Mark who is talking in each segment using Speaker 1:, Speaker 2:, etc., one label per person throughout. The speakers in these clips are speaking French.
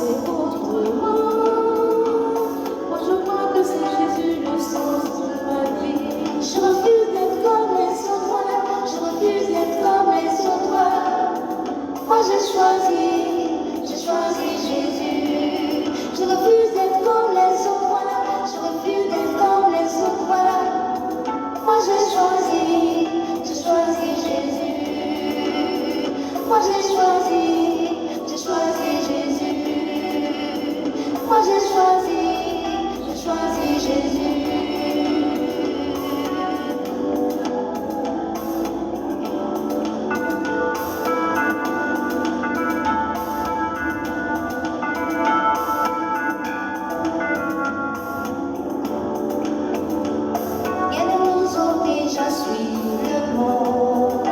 Speaker 1: penser autrement. Moi je crois que c'est Jésus le sens de ma vie. Je refuse d'être comme les autres, je refuse d'être comme les autres. Moi j'ai choisi Jésus. Je refuse d'être comme les autres, je refuse d'être comme les autres. Moi j'ai choisi Jésus. Moi j'ai choisi Jésus. Moi j'ai choisi Jésus. Rien ne nous oblige à suivre le monde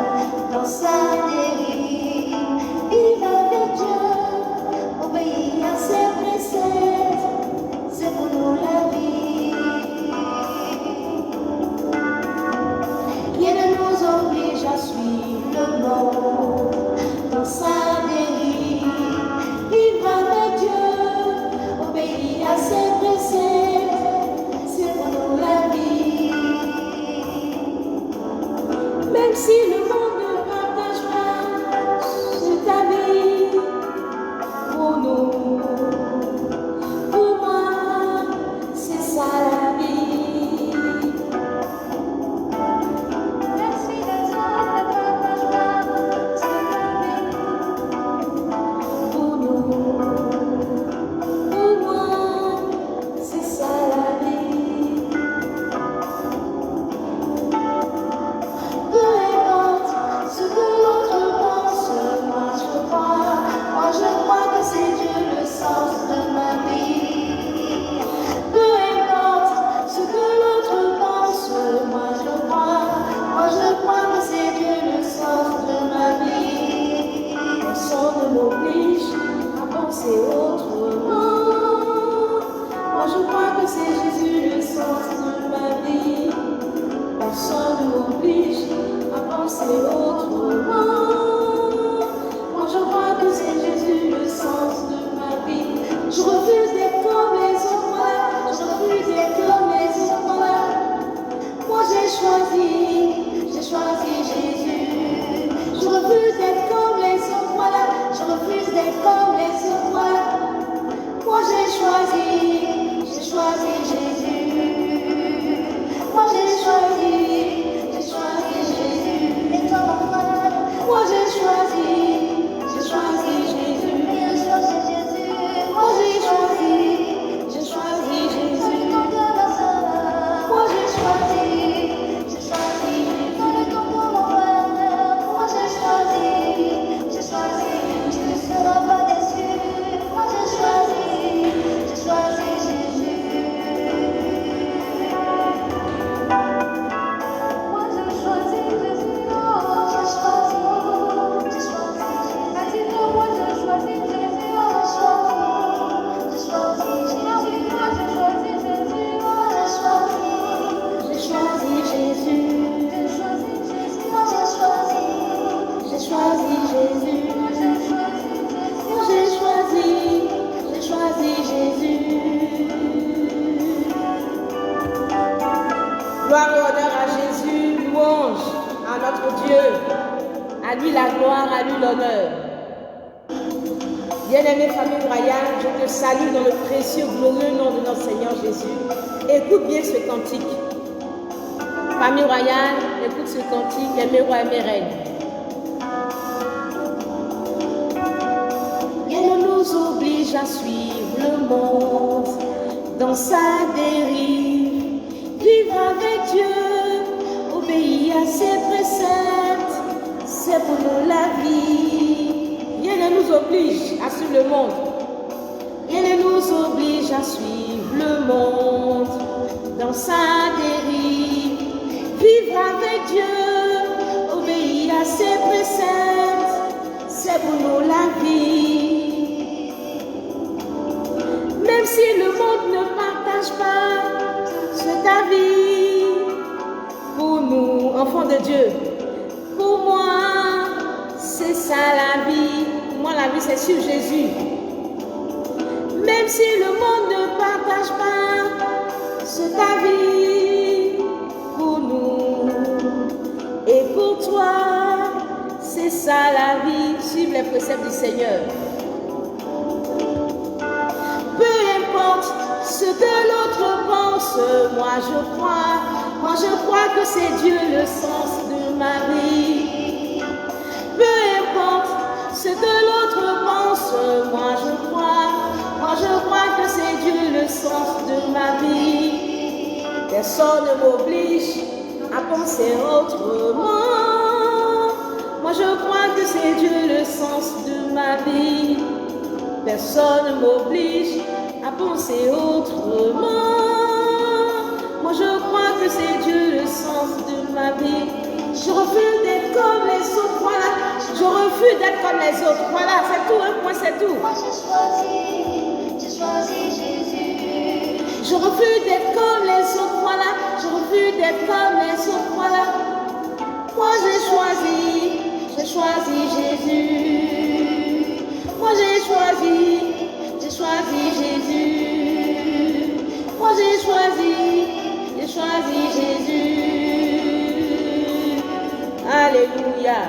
Speaker 1: dans sa dérive. Vivre avec Dieu, obéir à ses préceptes, c'est pour nous la vie. Rien ne nous oblige à suivre le monde dans sa dérive. Vivre avec Dieu, obéir à ses préceptes, c'est pour nous la vie. Même si le monde ne partage pas cet avis, pour nous, pour moi, c'est ça la vie. Même si les autres ne partagent pas cet avis, pour nous, pour moi, c'est ça la vie. Peu importe ce que l'autre pense, moi je crois que c'est Dieu le sens de ma vie. Peu importe ce que l'autre pense, moi je crois que c'est Dieu le sens de ma vie. Personne ne m'oblige à penser autrement. Moi je crois que c'est Jésus le sens de ma vie. Personne ne m'oblige à penser autrement. Moi je crois que c'est Jésus le sens de ma vie. Je refuse d'être comme les autres, je refuse d'être comme les autres. Moi j'ai choisi Jésus. Je refuse d'être comme les autres, je refuse d'être comme les autres. Moi j'ai choisi Jésus. Moi j'ai choisi Jésus. Et toi mon frère, moi j'ai choisi Jésus. Moi j'ai choisi Jésus. Moi j'ai choisi Jésus. Moi j'ai choisi Jésus. Moi j'ai choisi, tu ne seras pas déçu. Moi j'ai choisi Jésus. Moi j'ai choisi Jésus. Dis-moi, moi j'ai choisi Jésus. J'ai choisi Jésus.
Speaker 2: Gloire et honneur à Jésus, louange à notre Dieu. À lui la gloire, à lui l'honneur. Bien-aimée famille royale, je te salue dans le précieux, glorieux nom de notre Seigneur Jésus. Écoute bien ce cantique. Famille royale, écoute ce cantique, et mes rois et mes reines.
Speaker 1: Rien ne nous oblige à suivre le monde dans sa dérive. Vivre avec Dieu, obéir à ses préceptes, c'est pour nous la vie.
Speaker 2: Rien ne nous oblige à suivre le monde.
Speaker 1: Rien ne nous oblige à suivre le monde dans sa dérive. Vivre avec Dieu, obéir à ses préceptes, c'est pour nous la vie. Même si le monde ne partage pas cet avis, pour nous, enfants de Dieu, pour moi, c'est ça la vie. Pour moi, la vie, c'est sur Jésus.
Speaker 2: Même si le monde ne partage pas ta vie pour nous et pour toi, c'est ça la vie. Suive les préceptes du Seigneur. Peu importe ce que l'autre pense, moi je crois que c'est Dieu le sens de ma vie. Peu importe ce que l'autre pense, moi je crois que c'est Dieu le sens de ma vie. Personne ne m'oblige à penser autrement. Moi je crois que c'est Dieu le sens de ma vie. Personne ne m'oblige à penser autrement. Moi je crois que c'est Dieu le sens de ma vie. Je refuse d'être comme les autres, voilà. Je refuse d'être comme les autres, voilà, c'est tout, un point, c'est tout.
Speaker 1: Moi j'ai choisi Jésus.
Speaker 2: Je refuse d'être comme les autres, voilà. Je refuse d'être comme les autres, voilà. Moi j'ai choisi Jésus. Moi j'ai choisi Jésus. Moi j'ai choisi Jésus. Alléluia.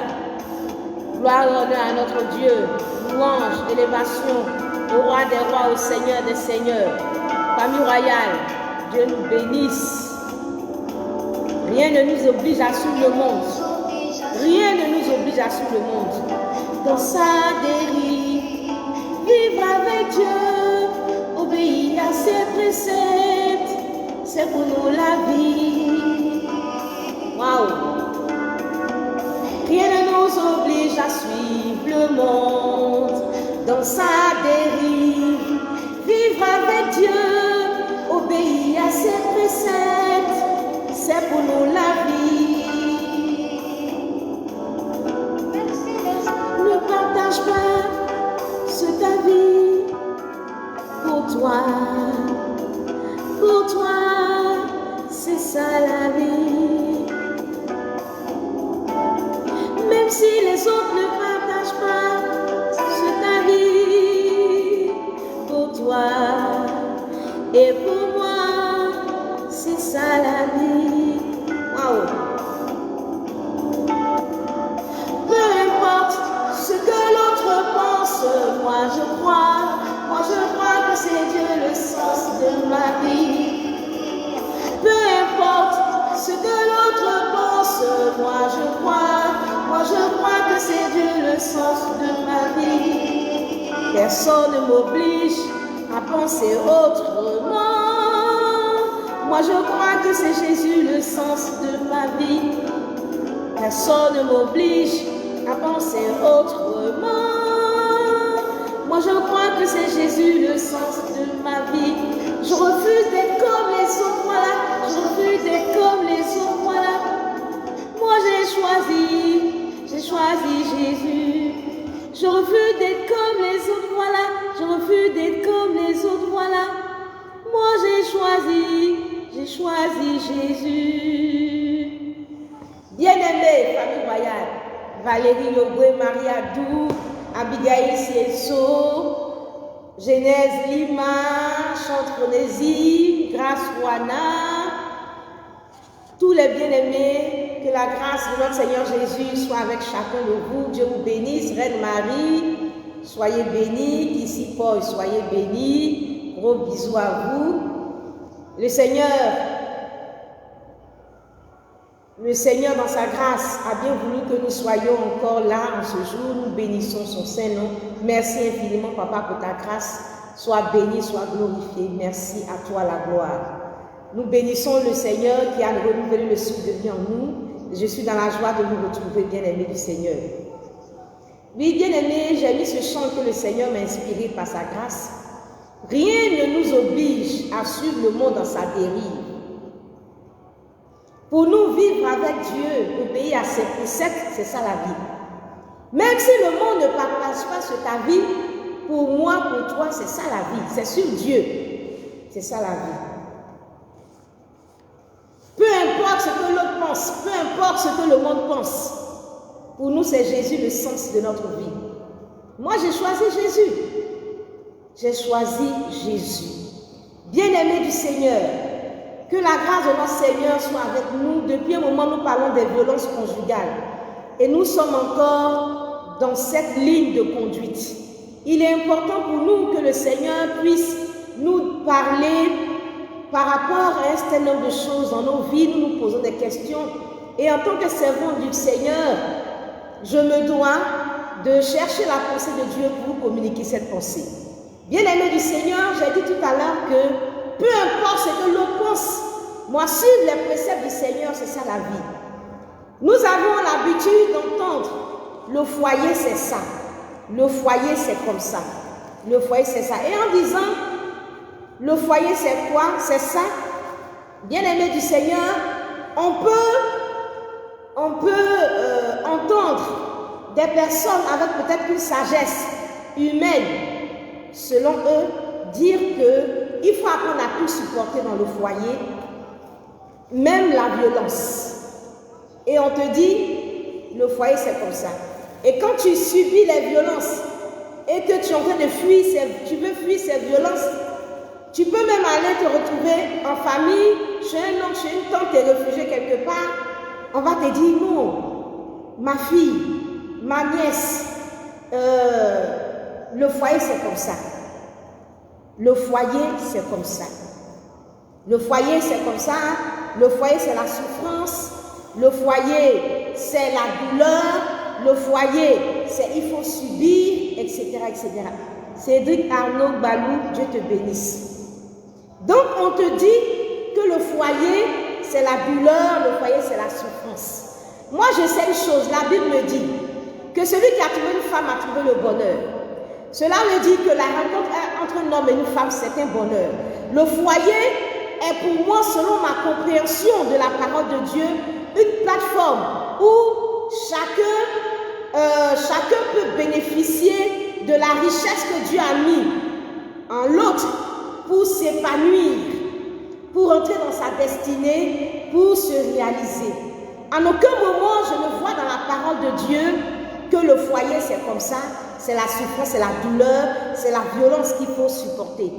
Speaker 2: Gloire et honneur à notre Dieu. Louange, élévation au roi des rois, au Seigneur des seigneurs. Famille royale, Dieu nous bénisse. Rien ne nous oblige à suivre le monde. Rien ne nous oblige à suivre le monde. Dans sa dérive, vivre avec Dieu, obéir à ses préceptes, c'est pour nous la vie. Waouh! Rien ne nous oblige à suivre le monde. Dans sa dérive, vivre avec Dieu, obéir à ses préceptes, c'est pour nous la vie. Ne partage pas ta vie pour toi. Pour toi, c'est ça la vie. Même si les autres ne partagent pas ta vie, pour toi et pour moi, c'est ça la vie. Waouh! Peu importe ce que l'autre pense, moi je crois que c'est Dieu le sens de ma vie. Peu importe ce que l'autre pense, moi je crois que c'est Dieu le sens de ma vie. Personne ne m'oblige à penser autrement. Moi je crois que c'est Jésus le sens de ma vie. Personne ne m'oblige à penser autrement. Moi je crois que c'est Jésus le sens de ma vie. Je refuse d'être comme les autres, voilà. Je refuse d'être comme les autres, voilà. Moi j'ai choisi Jésus. Je refuse d'être comme les autres, voilà. Je refuse d'être comme les autres, voilà. Moi j'ai choisi Jésus. Bien-aimés, famille royale, Valérie Yoboué, Maria Dou, Abigail Sieso, Genèse Lima, Chante-Pronésy, Grâce Wana, tous les bien-aimés, que la grâce de notre Seigneur Jésus soit avec chacun de vous. Dieu vous bénisse. Reine Marie, soyez bénis. Ici Paul, soyez bénis. Gros bisous à vous. Le Seigneur dans sa grâce a bien voulu que nous soyons encore là en ce jour. Nous bénissons son Saint-Nom. Merci infiniment, Papa, pour ta grâce. Sois béni, sois glorifié. Merci à toi la gloire. Nous bénissons le Seigneur qui a renouvelé le souffle de vie en nous. Je suis dans la joie de vous retrouver, bien-aimés du Seigneur. Oui, bien-aimés, j'ai mis ce chant que le Seigneur m'a inspiré par sa grâce. Rien ne nous oblige à suivre le monde dans sa dérive. Pour nous, vivre avec Dieu, obéir à ses préceptes, c'est ça la vie. Même si le monde ne partage pas sur ta vie, pour moi, pour toi, c'est ça la vie. C'est sur Dieu. C'est ça la vie. Peu importe ce que l'autre pense, peu importe ce que le monde pense, pour nous, c'est Jésus le sens de notre vie. Moi, j'ai choisi Jésus. j'ai choisi Jésus. Bien-aimés du Seigneur, que la grâce de notre Seigneur soit avec nous. Depuis un moment, nous parlons des violences conjugales. Et nous sommes encore dans cette ligne de conduite. Il est important pour nous que le Seigneur puisse nous parler par rapport à un certain nombre de choses dans nos vies. Nous nous posons des questions. Et en tant que servant du Seigneur, je me dois de chercher la pensée de Dieu pour communiquer cette pensée. Bien-aimés du Seigneur, j'ai dit tout à l'heure que peu importe ce que l'on pense, moi, suivre les préceptes du Seigneur, c'est ça la vie. Nous avons l'habitude d'entendre le foyer, c'est ça. Le foyer, c'est comme ça. Le foyer, c'est ça. Et en disant le foyer, c'est quoi? C'est ça. Bien-aimés du Seigneur, on peut entendre des personnes avec peut-être une sagesse humaine, selon eux, dire qu'il faut apprendre à tout supporter dans le foyer, même la violence. Et on te dit, le foyer c'est comme ça. Et quand tu subis les violences et que tu es en train de fuir, tu veux fuir ces violences, tu peux même aller te retrouver en famille, chez un oncle, chez une tante, tu es réfugié quelque part. On va te dire, non, ma fille, ma nièce, le foyer c'est comme ça. Le foyer c'est comme ça. Le foyer c'est comme ça. Le foyer c'est la souffrance. Le foyer c'est la douleur. Le foyer c'est il faut subir, etc. etc. Cédric Arnaud Balou, Dieu te bénisse. Donc on te dit que le foyer c'est la douleur, le foyer c'est la souffrance. Moi je sais une chose, la Bible me dit que celui qui a trouvé une femme a trouvé le bonheur. Cela me dit que la rencontre entre un homme et une femme, c'est un bonheur. Le foyer est pour moi, selon ma compréhension de la parole de Dieu, une plateforme où chacun peut bénéficier de la richesse que Dieu a mis en l'autre pour s'épanouir, pour entrer dans sa destinée, pour se réaliser. En aucun moment, je ne vois dans la parole de Dieu que le foyer, c'est comme ça. C'est la souffrance, c'est la douleur, c'est la violence qu'il faut supporter.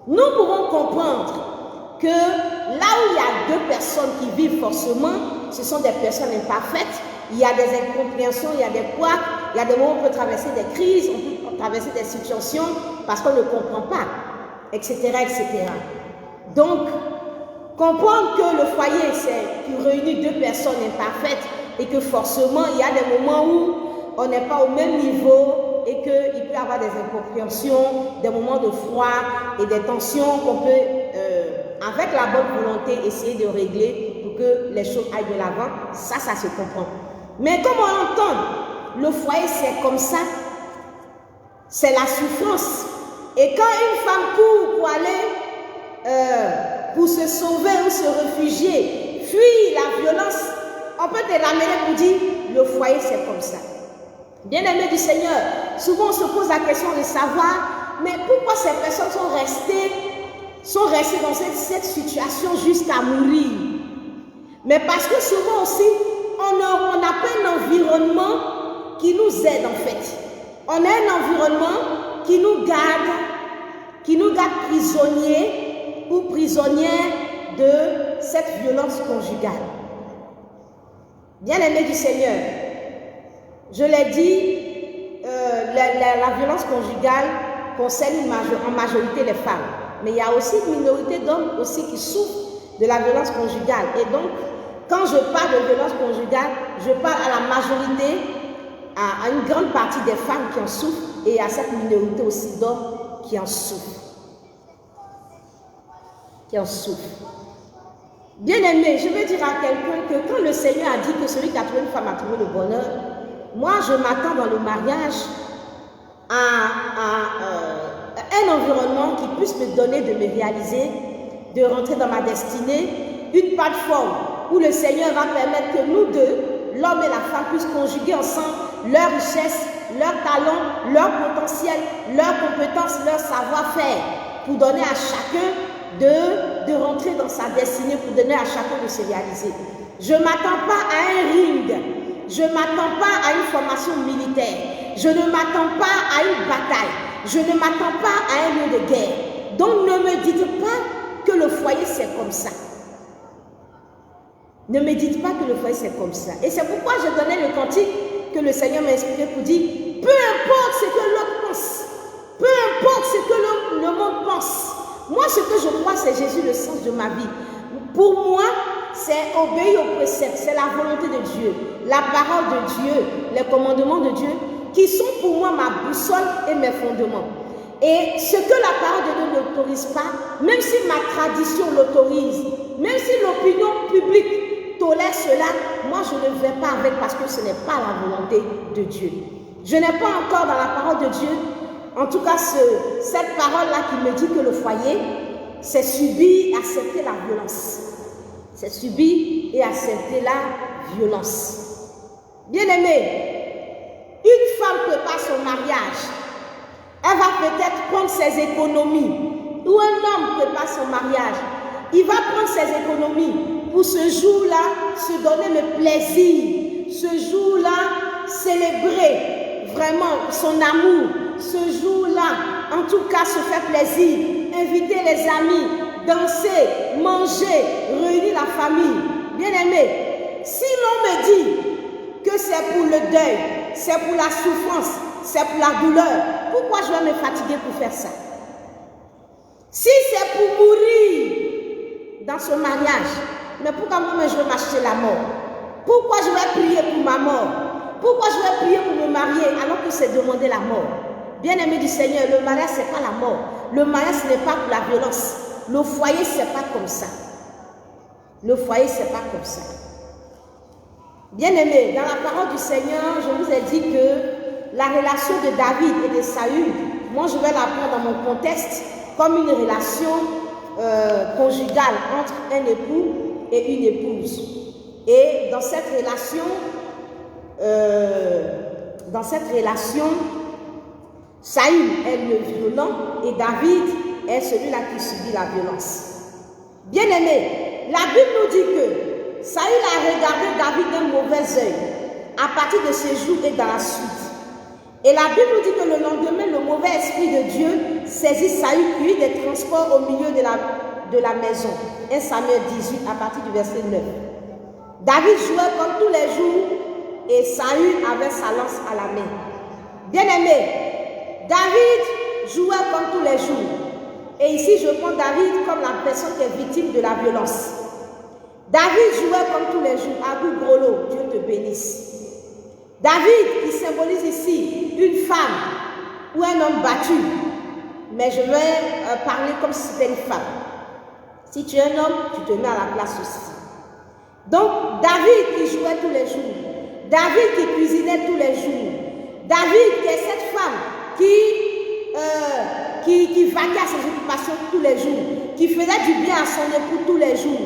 Speaker 2: Nous pouvons comprendre que là où il y a deux personnes qui vivent forcément, ce sont des personnes imparfaites, il y a des incompréhensions, il y a des couacs, il y a des moments où on peut traverser des crises, on peut traverser des situations parce qu'on ne comprend pas, etc., etc. Donc, comprendre que le foyer, c'est qui réunit deux personnes imparfaites et que forcément, il y a des moments où on n'est pas au même niveau et qu'il peut y avoir des incompréhensions, des moments de froid et des tensions qu'on peut, avec la bonne volonté, essayer de régler pour que les choses aillent de l'avant. Ça se comprend. Mais comme on entend, le foyer c'est comme ça, c'est la souffrance. Et quand une femme court pour aller, pour se sauver ou se réfugier, fuir la violence, on peut te l'amener pour dire, le foyer c'est comme ça. Bien-aimés du Seigneur, souvent on se pose la question de savoir, mais pourquoi ces personnes sont restées dans cette situation jusqu'à mourir? Mais parce que souvent aussi, on n'a pas un environnement qui nous aide en fait. On a un environnement qui nous garde prisonniers ou prisonnières de cette violence conjugale. Bien-aimés du Seigneur, je l'ai dit, la violence conjugale concerne en majorité les femmes. Mais il y a aussi une minorité d'hommes aussi qui souffrent de la violence conjugale. Et donc, quand je parle de violence conjugale, je parle à la majorité, à une grande partie des femmes qui en souffrent et à cette minorité aussi d'hommes qui en souffrent. Bien-aimé, je veux dire à quelqu'un que quand le Seigneur a dit que celui qui a trouvé une femme a trouvé le bonheur, moi je m'attends dans le mariage à un environnement qui puisse me donner de me réaliser, de rentrer dans ma destinée, une plateforme où le Seigneur va permettre que nous deux, l'homme et la femme, puissent conjuguer ensemble leur richesse, leurs talents, leur potentiel, leurs compétences, leur savoir-faire, pour donner à chacun de rentrer dans sa destinée, pour donner à chacun de se réaliser. Je ne m'attends pas à un ring, je ne m'attends pas à une formation militaire, je ne m'attends pas à une bataille, Je ne m'attends pas à un lieu de guerre. Donc ne me dites pas que le foyer c'est comme ça. Ne me dites pas que le foyer c'est comme ça. Et c'est pourquoi je donnais le cantique que le Seigneur m'a inspiré pour dire, peu importe ce que l'autre pense, peu importe ce que le monde pense, moi ce que je crois c'est Jésus le sens de ma vie. Pour moi, c'est obéir aux préceptes, c'est la volonté de Dieu, la parole de Dieu, les commandements de Dieu qui sont pour moi ma boussole et mes fondements. Et ce que la parole de Dieu n'autorise pas, même si ma tradition l'autorise, même si l'opinion publique tolère cela, moi je ne vais pas avec parce que ce n'est pas la volonté de Dieu. Je n'ai pas encore dans la parole de Dieu, en tout cas cette parole-là qui me dit que le foyer, c'est subir et accepter la violence. C'est subir et accepter la violence. Bien-aimé, une femme prépare son mariage. Elle va peut-être prendre ses économies. Ou un homme prépare son mariage. Il va prendre ses économies pour ce jour-là se donner le plaisir. Ce jour-là célébrer vraiment son amour. Ce jour-là, en tout cas, se faire plaisir. Inviter les amis, danser, manger, réunir la famille. Bien-aimé, si l'on me dit que c'est pour le deuil, c'est pour la souffrance, c'est pour la douleur, pourquoi je vais me fatiguer pour faire ça? Si c'est pour mourir dans ce mariage, mais pourquoi moi je vais m'acheter la mort? Pourquoi je vais prier pour ma mort? Pourquoi je vais prier pour me marier alors que c'est demander la mort? Bien-aimé du Seigneur, le mariage ce n'est pas la mort. Le mariage ce n'est pas pour la violence. Le foyer ce n'est pas comme ça. Le foyer ce n'est pas comme ça. Bien-aimé, dans la parole du Seigneur, je vous ai dit que la relation de David et de Saül, moi je vais la prendre dans mon contexte comme une relation conjugale entre un époux et une épouse. Et dans cette relation, Saül est le violent et David est celui-là qui subit la violence. Bien-aimé, la Bible nous dit que Saül a regardé David d'un mauvais œil à partir de ce jour et dans la suite. Et la Bible nous dit que le lendemain, le mauvais esprit de Dieu saisit Saül, puis des transports au milieu de la maison. 1 Samuel 18 à partir du verset 9. David jouait comme tous les jours et Saül avait sa lance à la main. Bien-aimé, David jouait comme tous les jours. Et ici, je prends David comme la personne qui est victime de la violence. David jouait comme tous les jours. Abou Grolo, Dieu te bénisse. David, qui symbolise ici une femme ou un homme battu. Mais je vais parler comme si c'était une femme. Si tu es un homme, tu te mets à la place aussi. Donc, David qui jouait tous les jours. David qui cuisinait tous les jours. David qui est cette femme qui vaquait à ses occupations tous les jours, qui faisait du bien à son époux tous les jours.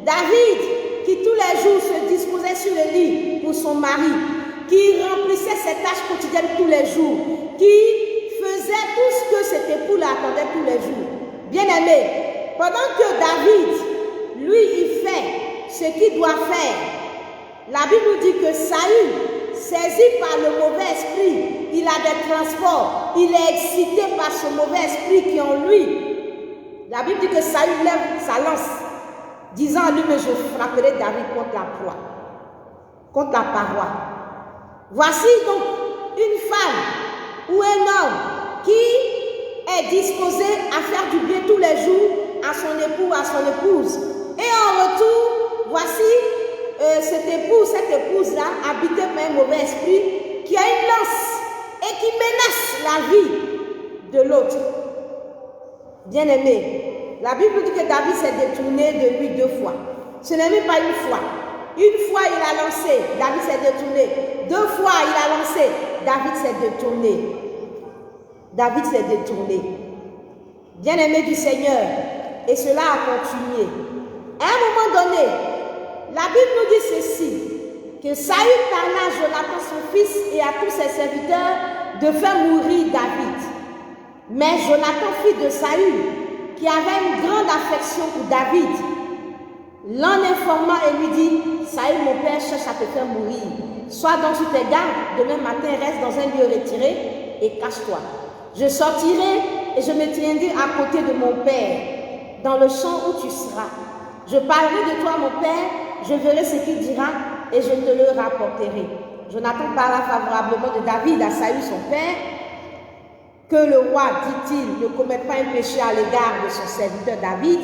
Speaker 2: David qui tous les jours se disposait sur le lit pour son mari, qui remplissait ses tâches quotidiennes tous les jours, qui faisait tout ce que cet époux l'attendait tous les jours. Bien-aimé, pendant que David, lui, il fait ce qu'il doit faire, la Bible nous dit que Saül, saisi par le mauvais esprit, il a des transports, il est excité par ce mauvais esprit qui est en lui. La Bible dit que Saül lève sa lance, disant à lui, mais je frapperai David contre la proie, contre la paroi. Voici donc une femme ou un homme qui est disposé à faire du bien tous les jours à son époux, à son épouse. Et en retour, voici cet époux, cette épouse-là, habitée par un mauvais esprit, qui a une lance et qui menace la vie de l'autre. Bien-aimé, la Bible dit que David s'est détourné de lui 2 fois. Ce n'est même pas une fois. Une fois, il a lancé, David s'est détourné. 2 fois, il a lancé, David s'est détourné. David s'est détourné. Bien-aimé du Seigneur, et cela a continué. À un moment donné, la Bible nous dit ceci, que Saül parla à Jonathan son fils et à tous ses serviteurs de faire mourir David. Mais Jonathan, fils de Saül, qui avait une grande affection pour David, l'en informant et lui dit, Saül mon père cherche à te faire mourir. Sois donc sur tes gardes, demain matin reste dans un lieu retiré et cache-toi. Je sortirai et je me tiendrai à côté de mon Père, dans le champ où tu seras. Je parlerai de toi, mon Père, je verrai ce qu'il dira et je te le rapporterai. Jonathan parla favorablement de David à Saül, son père, que le roi, dit-il, ne commette pas un péché à l'égard de son serviteur David,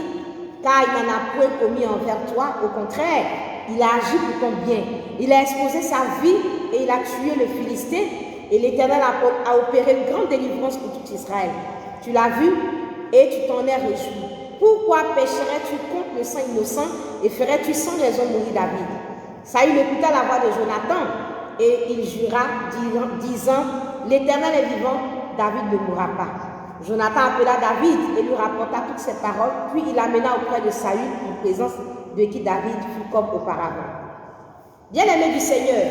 Speaker 2: car il n'en a point commis envers toi. Au contraire, il a agi pour ton bien. Il a exposé sa vie et il a tué le Philistin. Et l'Éternel a opéré une grande délivrance pour tout Israël. Tu l'as vu et tu t'en es réjoui. Pourquoi pécherais-tu contre le sang innocent et ferais-tu sans raison mourir David? Saül écouta la voix de Jonathan et il jura, disant, l'Éternel est vivant, David ne mourra pas. Jonathan appela David et lui rapporta toutes ces paroles, puis il l'amena auprès de Saül en présence de qui David fut comme auparavant. Bien-aimés du Seigneur,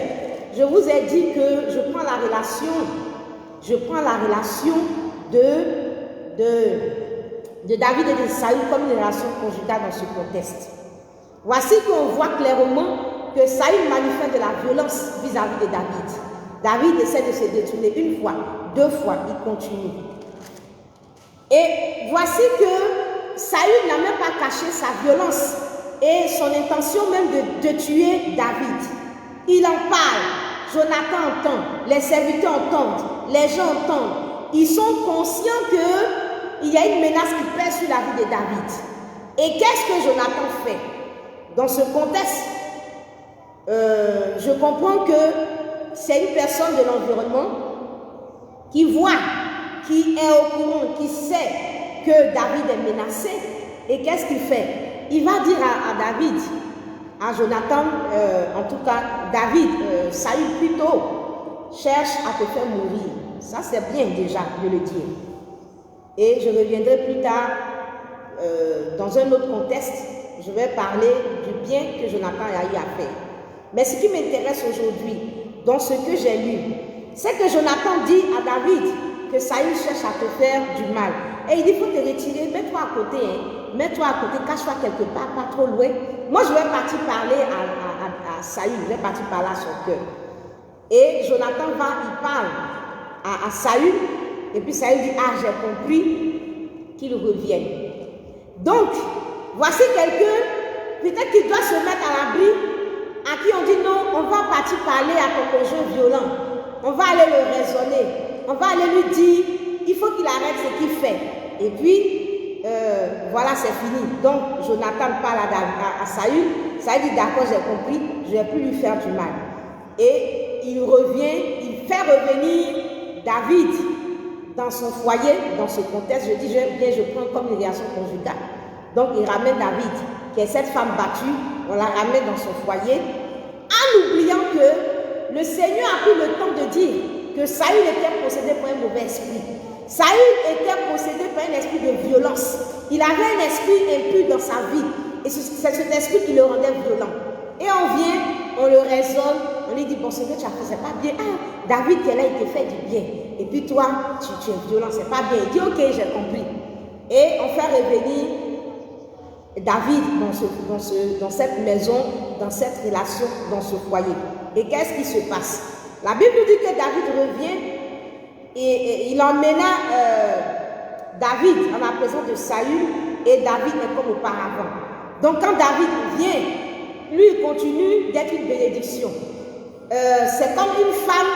Speaker 2: je vous ai dit que je prends la relation de David et de Saül comme une relation conjugale dans ce contexte. Voici qu'on voit clairement que Saül manifeste de la violence vis-à-vis de David. David essaie de se détourner une fois, deux fois, il continue. Et voici que Saül n'a même pas caché sa violence et son intention même de tuer David. Il en parle, Jonathan entend, les serviteurs entendent, les gens entendent. Ils sont conscients qu'il y a une menace qui pèse sur la vie de David. Et qu'est-ce que Jonathan fait? Dans ce contexte, je comprends que c'est une personne de l'environnement qui voit, qui est au courant, qui sait que David est menacé. Et qu'est-ce qu'il fait? Il va dire à David, à Jonathan, en tout cas, David, Saül plutôt, cherche à te faire mourir. Ça, c'est bien déjà de le dire. Et je reviendrai plus tard dans un autre contexte. Je vais parler du bien que Jonathan a eu à faire. Mais ce qui m'intéresse aujourd'hui, dans ce que j'ai lu, c'est que Jonathan dit à David que Saül cherche à te faire du mal. Et il dit, il faut te retirer, mets-toi à côté, hein. Mets-toi à côté, cache-toi quelque part, pas trop loin. Moi, je vais partir parler à Saül, je vais partir parler à son cœur. Et Jonathan il parle à Saül, et puis Saül dit, ah, j'ai compris qu'il revienne. Donc, voici quelqu'un, peut-être qu'il doit se mettre à l'abri, à qui on dit non, on va partir parler à ton conjoint violent. On va aller le raisonner. On va aller lui dire, il faut qu'il arrête ce qu'il fait. Et puis, voilà, c'est fini. Donc, Jonathan parle à Saül. Saül dit, d'accord, j'ai compris, je ne vais plus lui faire du mal. Et il revient, il fait revenir David dans son foyer, dans ce contexte. Je dis, je prends comme une relation conjugale. Donc, il ramène David, qui est cette femme battue, on la ramène dans son foyer, en oubliant que le Seigneur a pris le temps de dire que Saül était possédé par un mauvais esprit. Saül était possédé par un esprit de violence. Il avait un esprit impur dans sa vie. Et c'est cet esprit qui le rendait violent. Et on vient, on le raisonne, on lui dit, bon, ce que tu as fait, c'est pas bien. Ah, David, qu'elle a été fait du bien. Et puis toi, tu es violent, c'est pas bien. Il dit, ok, j'ai compris. Et on fait revenir David dans cette maison, dans cette relation, dans ce foyer. Et qu'est-ce qui se passe? La Bible dit que David revient et il emmena David en la présence de Saül et David est comme auparavant. Donc quand David vient, lui il continue d'être une bénédiction. C'est comme une femme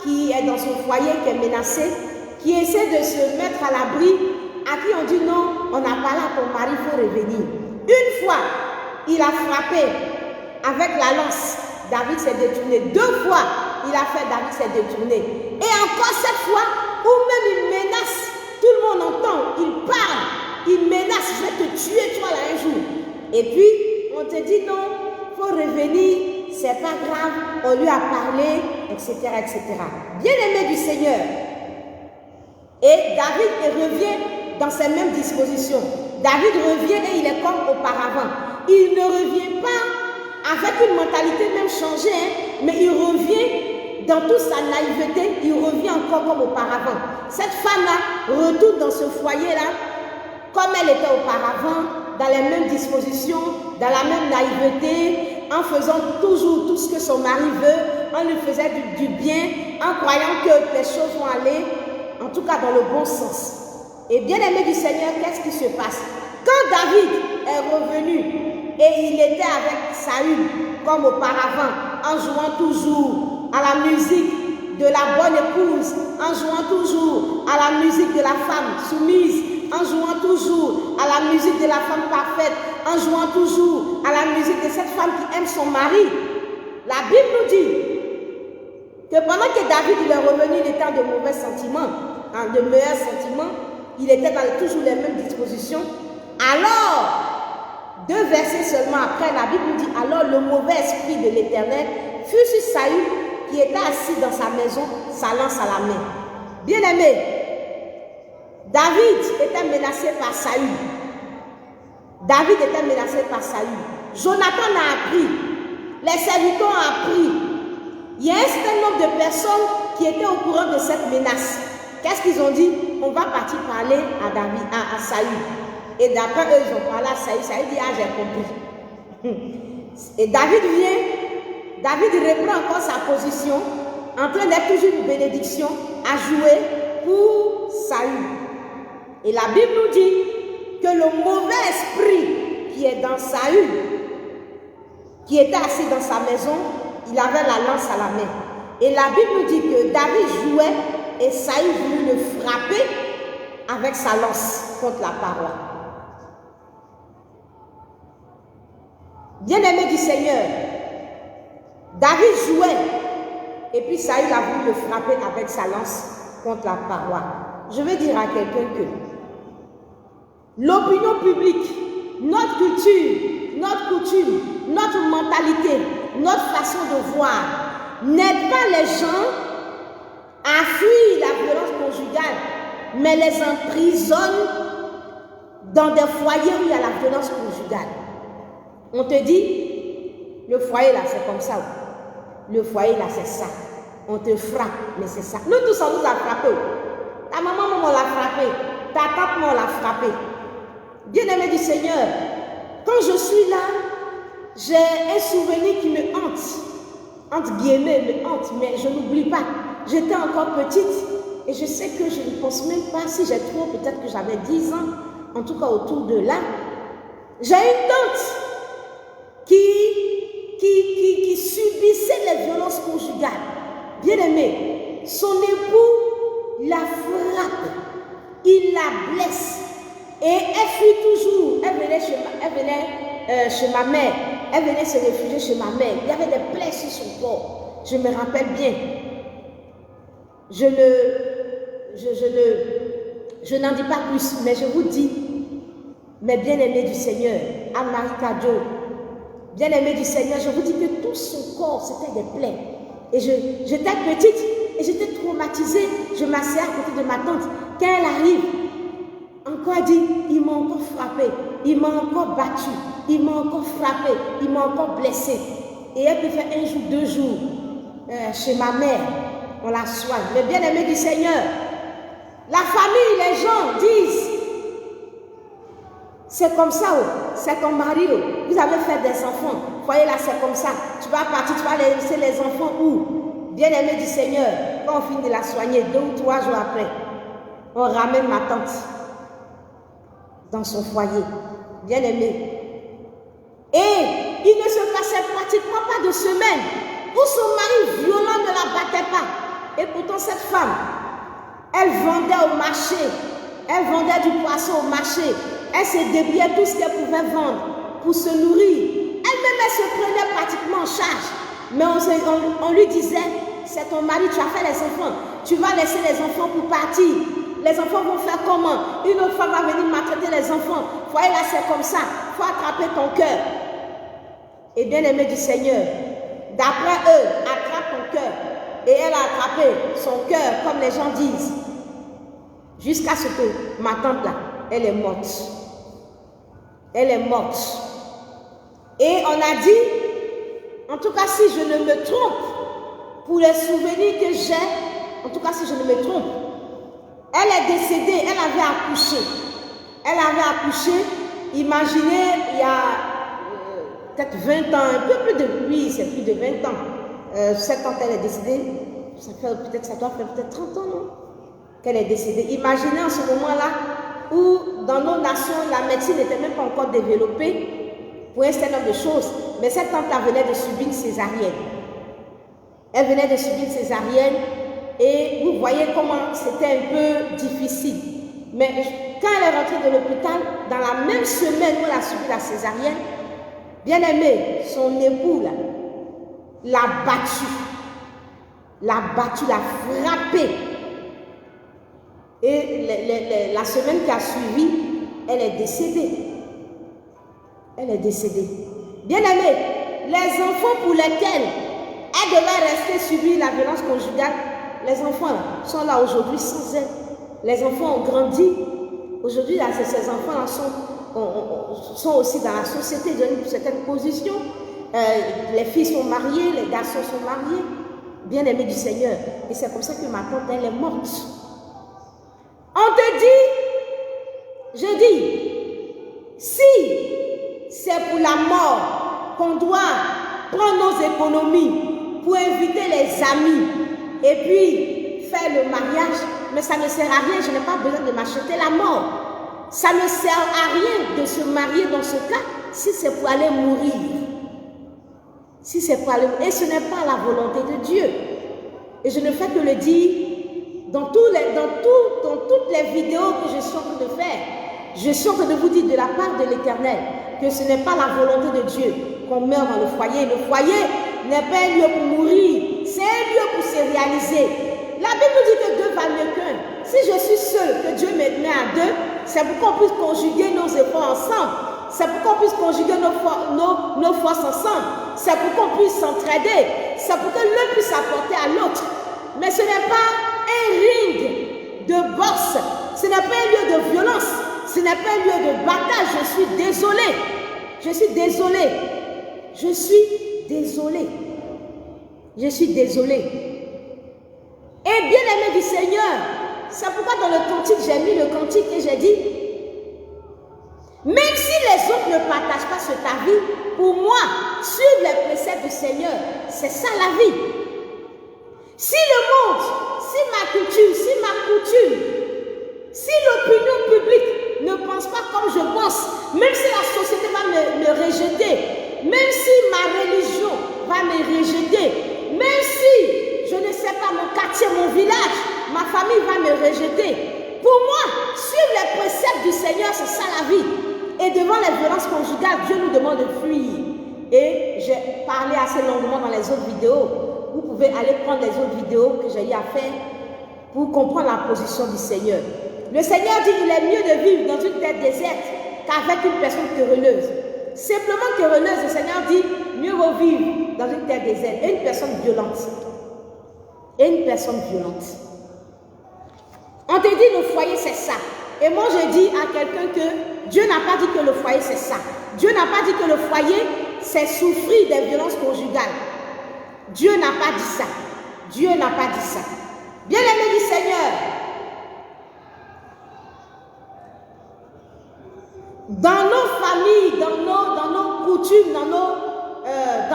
Speaker 2: qui est dans son foyer, qui est menacée, qui essaie de se mettre à l'abri, à qui on dit non, on n'a pas là ton mari, il faut revenir. Une fois, il a frappé avec la lance, David s'est détourné. Deux fois, il a fait, David s'est détourné. Et encore cette fois, où même il menace, tout le monde entend, il parle, il menace, je vais te tuer toi là un jour. Et puis, on te dit non, il faut revenir, c'est pas grave, on lui a parlé, etc., etc. Bien-aimé du Seigneur. Et David revient dans ces mêmes dispositions. David revient et il est comme auparavant. Il ne revient pas avec une mentalité même changée, hein, mais il revient dans toute sa naïveté, il revient encore comme auparavant. Cette femme-là retourne dans ce foyer-là comme elle était auparavant, dans les mêmes dispositions, dans la même naïveté, en faisant toujours tout ce que son mari veut, on lui faisait du bien, en croyant que les choses vont aller en tout cas dans le bon sens. Et bien aimé du Seigneur, qu'est-ce qui se passe? Quand David est revenu et il était avec Saül comme auparavant, en jouant toujours à la musique de la bonne épouse, en jouant toujours à la musique de la femme soumise, en jouant toujours à la musique de la femme parfaite, en jouant toujours à la musique de cette femme qui aime son mari. La Bible nous dit que pendant que David il est revenu, il était dans de mauvais sentiments, de meilleurs sentiments, il était dans toujours les mêmes dispositions. Alors, 2 versets seulement après, la Bible nous dit, alors le mauvais esprit de l'Éternel fut sur Saül qui était assis dans sa maison, sa lance à la main. Bien-aimé, David était menacé par Saül. David était menacé par Saül. Jonathan a appris, les serviteurs ont appris. Il y a un certain nombre de personnes qui étaient au courant de cette menace. Qu'est-ce qu'ils ont dit? On va partir parler à David, à Saül. Et d'après eux, ils ont parlé à Saül. Saül dit, ah, j'ai compris. Et David vient, David reprend encore sa position, en train d'être toujours une bénédiction à jouer pour Saül. Et la Bible nous dit que le mauvais esprit qui est dans Saül, qui était assis dans sa maison, il avait la lance à la main. Et la Bible nous dit que David jouait et Saül voulut le frapper avec sa lance contre la paroi. Bien-aimé du Seigneur, David jouait et puis Saül a voulu le frapper avec sa lance contre la paroi. Je veux dire à quelqu'un que l'opinion publique, notre culture, notre coutume, notre mentalité, notre façon de voir n'aide pas les gens à fuir la violence conjugale, mais les emprisonne dans des foyers où il y a la violence conjugale. On te dit, le foyer là c'est comme ça, le foyer là c'est ça, on te frappe, mais c'est ça. Nous tous on nous a frappé. Ta maman on l'a frappé, ta tante on l'a frappé. Bien-aimé du Seigneur, quand je suis là, j'ai un souvenir qui me hante, entre guillemets, me hante, mais je n'oublie pas. J'étais encore petite et je sais que je ne pense même pas, si j'ai trop, peut-être que j'avais 10 ans, en tout cas autour de là. J'ai une tante qui subissait les violences conjugales. Bien-aimé, son époux la frappe, il la blesse et elle fuit toujours. Elle venait chez ma mère, elle venait se réfugier chez ma mère. Il y avait des plaies sur son corps, je me rappelle bien. Je n'en dis pas plus, mais je vous dis, mes bien-aimés du Seigneur, Anne-Marie Cadio, bien-aimés du Seigneur, je vous dis que tout son corps, c'était des plaies. Et j'étais petite et j'étais traumatisée. Je m'asseyais à côté de ma tante. Quand elle arrive, encore elle dit, il m'a encore frappé, il m'a encore battu, il m'a encore frappé, il m'a encore blessé. Et elle peut faire 1 jour, 2 jours chez ma mère. On la soigne. Mais bien aimé du Seigneur, la famille, les gens disent, c'est comme ça, c'est ton mari, vous avez fait des enfants, voyez là, c'est comme ça, tu vas partir, tu vas laisser les enfants où? Bien aimé du Seigneur, quand on finit de la soigner, 2 ou 3 jours après, on ramène ma tante dans son foyer, bien aimé. Et il ne se passait pratiquement pas de semaine où son mari violent ne la battait pas. Et pourtant cette femme, elle vendait au marché, elle vendait du poisson au marché, elle se débrouillait tout ce qu'elle pouvait vendre pour se nourrir. Elle-même, elle se prenait pratiquement en charge. Mais on lui disait, c'est ton mari, tu as fait les enfants, tu vas laisser les enfants pour partir. Les enfants vont faire comment? Une autre femme va venir maltraiter les enfants. Voyez là, c'est comme ça, il faut attraper ton cœur. Et bien aimé du Seigneur, d'après eux, attrape ton cœur. Et elle a attrapé son cœur, comme les gens disent, jusqu'à ce que ma tante là, elle est morte. Elle est morte. Et on a dit, en tout cas si je ne me trompe, pour les souvenirs que j'ai, en tout cas si je ne me trompe, elle est décédée, elle avait accouché. Elle avait accouché, imaginez, il y a peut-être 20 ans, un peu plus de, oui, c'est plus de 20 ans. Cette tante, elle est décédée, ça doit faire peut-être 30 ans, non? qu'elle est décédée. Imaginez en ce moment-là où dans nos nations, la médecine n'était même pas encore développée pour un certain nombre de choses. Mais cette tante-là venait de subir une césarienne. Elle venait de subir une césarienne et vous voyez comment c'était un peu difficile. Mais quand elle est rentrée de l'hôpital, dans la même semaine où elle a subi la césarienne, bien aimé, son époux l'a battu, l'a frappé. Et la semaine qui a suivi, elle est décédée. Elle est décédée. Bien aimé, les enfants pour lesquels elle devait rester subir la violence conjugale, les enfants sont là aujourd'hui sans elle. Les enfants ont grandi. Aujourd'hui, ces enfants sont aussi dans la société, dans une certaine position. Les filles sont mariées, les garçons sont mariés. Bien aimés du Seigneur. Et c'est comme ça que ma tante, elle est morte. On te dit, je dis, si c'est pour la mort qu'on doit prendre nos économies pour inviter les amis et puis faire le mariage, mais ça ne sert à rien, je n'ai pas besoin de m'acheter la mort. Ça ne sert à rien de se marier dans ce cas si c'est pour aller mourir. Si c'est pour aller mourir. Et ce n'est pas la volonté de Dieu. Et je ne fais que le dire dans toutes les vidéos que je suis en train de faire. Je suis en train de vous dire de la part de l'Éternel que ce n'est pas la volonté de Dieu qu'on meurt dans le foyer. Le foyer n'est pas un lieu pour mourir, c'est un lieu pour se réaliser. La Bible dit que deux valent mieux qu'un. Si je suis seul, que Dieu me met à deux, c'est pour qu'on puisse conjuguer nos efforts ensemble. C'est pour qu'on puisse conjuguer nos forces ensemble. C'est pour qu'on puisse s'entraider. C'est pour que l'un puisse apporter à l'autre. Mais ce n'est pas un ring de boxe. Ce n'est pas un lieu de violence. Ce n'est pas un lieu de bataille. Je suis désolée. Je suis désolée. Je suis désolée. Je suis désolée. Et bien aimé du Seigneur, c'est pourquoi dans le cantique, j'ai mis le cantique et j'ai dit, même si les autres ne partagent pas ce avis, pour moi, suivre les préceptes du Seigneur, c'est ça la vie. Si le monde, si ma culture, si ma coutume, si l'opinion publique ne pense pas comme je pense, même si la société va me rejeter, même si ma religion va me rejeter, même si je ne sais pas, mon quartier, mon village, ma famille va me rejeter. Pour moi, suivre les préceptes du Seigneur, c'est ça la vie. Et devant les violences conjugales, Dieu nous demande de fuir. Et j'ai parlé assez longuement dans les autres vidéos. Vous pouvez aller prendre les autres vidéos que j'ai eu à faire pour comprendre la position du Seigneur. Le Seigneur dit qu'il est mieux de vivre dans une terre déserte qu'avec une personne querelleuse. Simplement querelleuse, le Seigneur dit mieux vaut vivre dans une terre déserte et une personne violente. Et une personne violente. On te dit le foyer c'est ça. Et moi je dis à quelqu'un que Dieu n'a pas dit que le foyer c'est ça. Dieu n'a pas dit que le foyer c'est souffrir des violences conjugales. Dieu n'a pas dit ça. Dieu n'a pas dit ça. Bien aimé du Seigneur, dans nos familles, dans nos coutumes, dans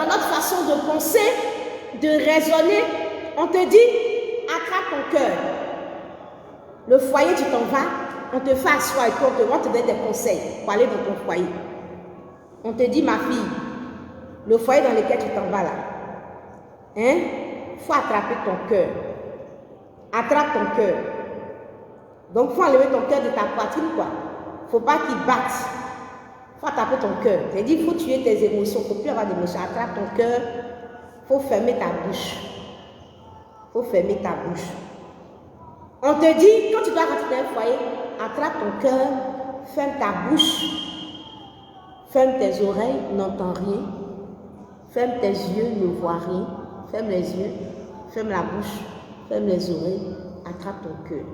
Speaker 2: notre façon de penser, de raisonner, on te dit, attrape ton cœur. Le foyer, tu t'en vas, on te fait asseoir et puis on te donne des conseils pour aller dans ton foyer. On te dit, ma fille, le foyer dans lequel tu t'en vas là, il faut attraper ton cœur. Attrape ton cœur. Donc, il faut enlever ton cœur de ta poitrine, quoi. Il ne faut pas qu'il batte. Il faut attraper ton cœur. C'est dit, il faut tuer tes émotions. Il ne faut plus avoir d'émotions. Attrape ton cœur. Il faut fermer ta bouche. Il faut fermer ta bouche. On te dit, quand tu dois rentrer dans un foyer, attrape ton cœur, ferme ta bouche, ferme tes oreilles, n'entends rien, ferme tes yeux, ne vois rien, ferme les yeux, ferme la bouche, ferme les oreilles, attrape ton cœur.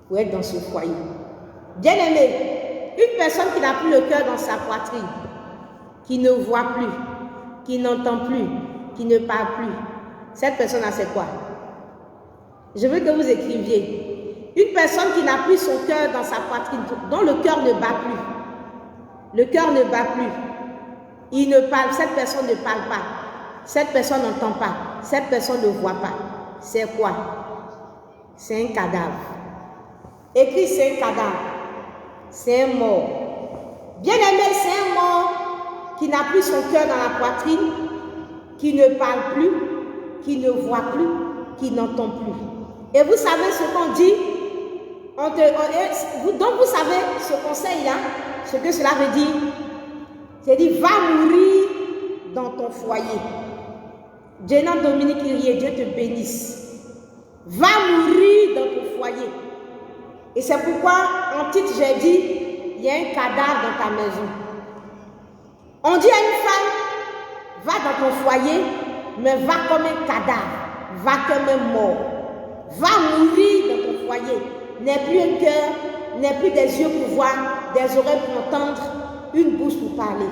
Speaker 2: Pour être dans ce foyer. Bien aimé, une personne qui n'a plus le cœur dans sa poitrine, qui ne voit plus, qui n'entend plus, qui ne parle plus, cette personne-là c'est quoi? Je veux que vous écriviez. Une personne qui n'a plus son cœur dans sa poitrine, dont le cœur ne bat plus. Le cœur ne bat plus. Il ne parle, cette personne ne parle pas. Cette personne n'entend pas. Cette personne ne voit pas. C'est quoi? c'est un cadavre. Écrit, c'est un cadavre. C'est un mort. Bien-aimé, c'est un mort qui n'a plus son cœur dans la poitrine, qui ne parle plus, qui ne voit plus, qui n'entend plus. Et vous savez ce qu'on dit? Donc vous savez ce conseil-là, ce que cela veut dire? C'est dit, va mourir dans ton foyer. Jénan Dominique Irié, Dieu te bénisse. Va mourir dans ton foyer. Et c'est pourquoi, en titre, j'ai dit, il y a un cadavre dans ta maison. On dit à une femme, va dans ton foyer, mais va comme un cadavre, va comme un mort. Va mourir dans ton foyer. N'aie plus un cœur, n'aie plus des yeux pour voir, des oreilles pour entendre, une bouche pour parler.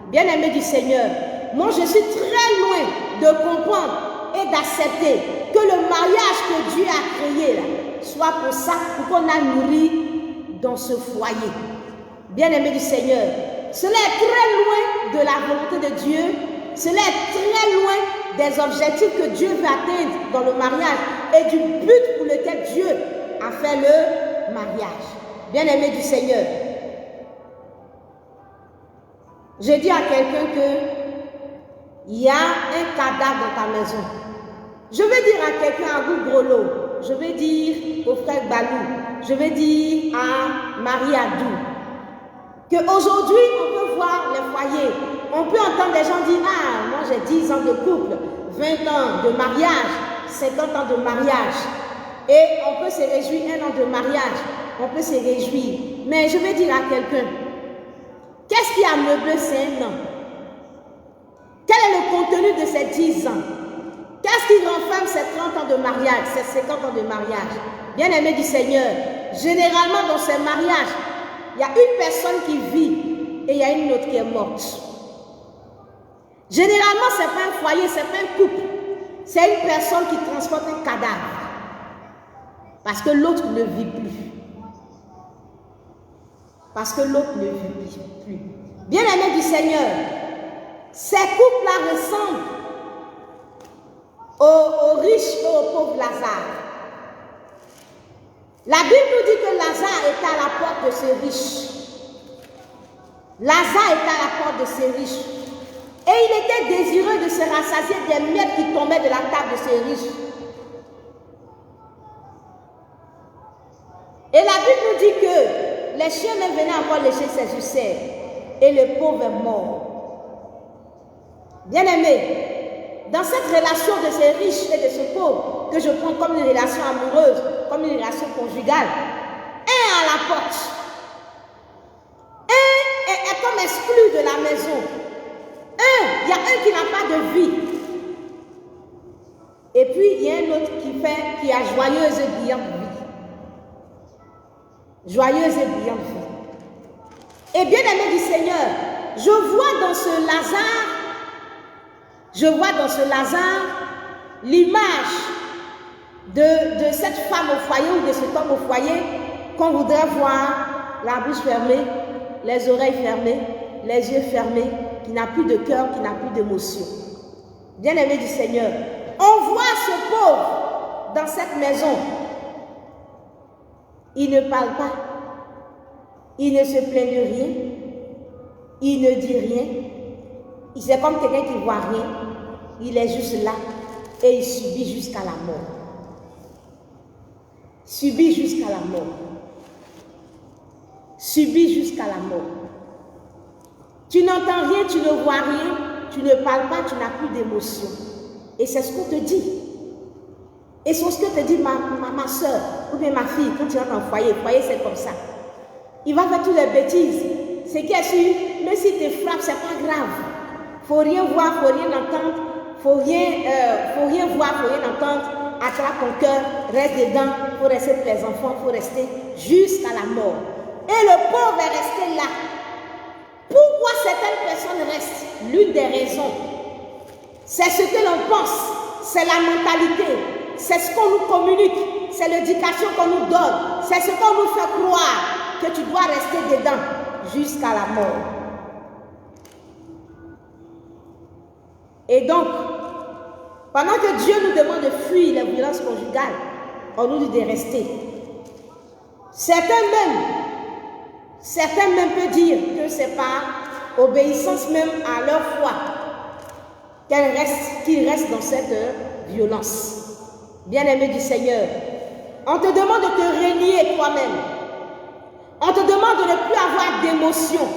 Speaker 2: Bien-aimé du Seigneur, moi je suis très loin de comprendre et d'accepter que le mariage que Dieu a créé là, soit pour ça, pour qu'on a nourri dans ce foyer. Bien-aimé du Seigneur, cela est très loin de la volonté de Dieu, cela est très loin des objectifs que Dieu veut atteindre dans le mariage et du but pour lequel Dieu a fait le mariage. Bien-aimé du Seigneur, je dis à quelqu'un qu'il y a un cadavre dans ta maison. Je vais dire à quelqu'un, à vous Grolo, je vais dire au frère Balou, je vais dire à Marie Adou, qu'aujourd'hui on peut voir les foyers, on peut entendre des gens dire, ah, moi j'ai 10 ans de couple, 20 ans de mariage, 50 ans de mariage, et on peut se réjouir, 1 an de mariage, on peut se réjouir. Mais je vais dire à quelqu'un, qu'est-ce qui a meublé ces 1 an? Quel est le contenu de ces 10 ans? Qu'est-ce qui renferme ces 30 ans de mariage, ces 50 ans de mariage? Bien-aimé du Seigneur, généralement dans ces mariages, il y a une personne qui vit et il y a une autre qui est morte. Généralement, ce n'est pas un foyer, ce n'est pas un couple. C'est une personne qui transporte un cadavre. Parce que l'autre ne vit plus. Parce que l'autre ne vit plus. Bien-aimé du Seigneur, ces couples-là ressemblent aux riches et aux pauvres Lazare. La Bible nous dit que Lazare était à la porte de ces riches. Lazare était à la porte de ces riches. Et il était désireux de se rassasier des miettes qui tombaient de la table de ces riches. Et la Bible nous dit que les chiens même venaient encore lécher ses ulcères. Et le pauvre est mort. Bien-aimé, dans cette relation de ces riches et de ce pauvre, que je prends comme une relation amoureuse, comme une relation conjugale, un à la porte, un est comme exclu de la maison, il y a un qui n'a pas de vie, et puis il y a un autre qui a joyeuse et brillante vie. Joyeuse et brillante vie. Et bien aimé du Seigneur, je vois dans ce Lazare l'image de cette femme au foyer ou de cet homme au foyer qu'on voudrait voir la bouche fermée, les oreilles fermées, les yeux fermés, qui n'a plus de cœur, qui n'a plus d'émotion. Bien-aimé du Seigneur, on voit ce pauvre dans cette maison. Il ne parle pas, il ne se plaint de rien, il ne dit rien. C'est comme quelqu'un qui ne voit rien, il est juste là et il subit jusqu'à la mort. Subit jusqu'à la mort. Subit jusqu'à la mort. Tu n'entends rien, tu ne vois rien, tu ne parles pas, tu n'as plus d'émotion. Et c'est ce qu'on te dit. Et c'est ce que te dit ma soeur ou bien ma fille quand tu rentres en foyer. Foyer, c'est comme ça. Il va faire toutes les bêtises. C'est qui est sûr, même si tu te frappes, c'est pas grave. Faut rien voir, faut rien entendre, faut rien voir, faut rien entendre. Attrape ton cœur, reste dedans, faut rester pour les enfants, faut rester jusqu'à la mort. Et le pauvre est resté là. Pourquoi certaines personnes restent? L'une des raisons, c'est ce que l'on pense, c'est la mentalité, c'est ce qu'on nous communique, c'est l'éducation qu'on nous donne, c'est ce qu'on nous fait croire que tu dois rester dedans jusqu'à la mort. Et donc, pendant que Dieu nous demande de fuir les violences conjugales, on nous dit de rester. Certains même peuvent dire que c'est par obéissance même à leur foi qu'ils restent dans cette violence. Bien-aimé du Seigneur, on te demande de te régner toi-même. On te demande de ne plus avoir d'émotions,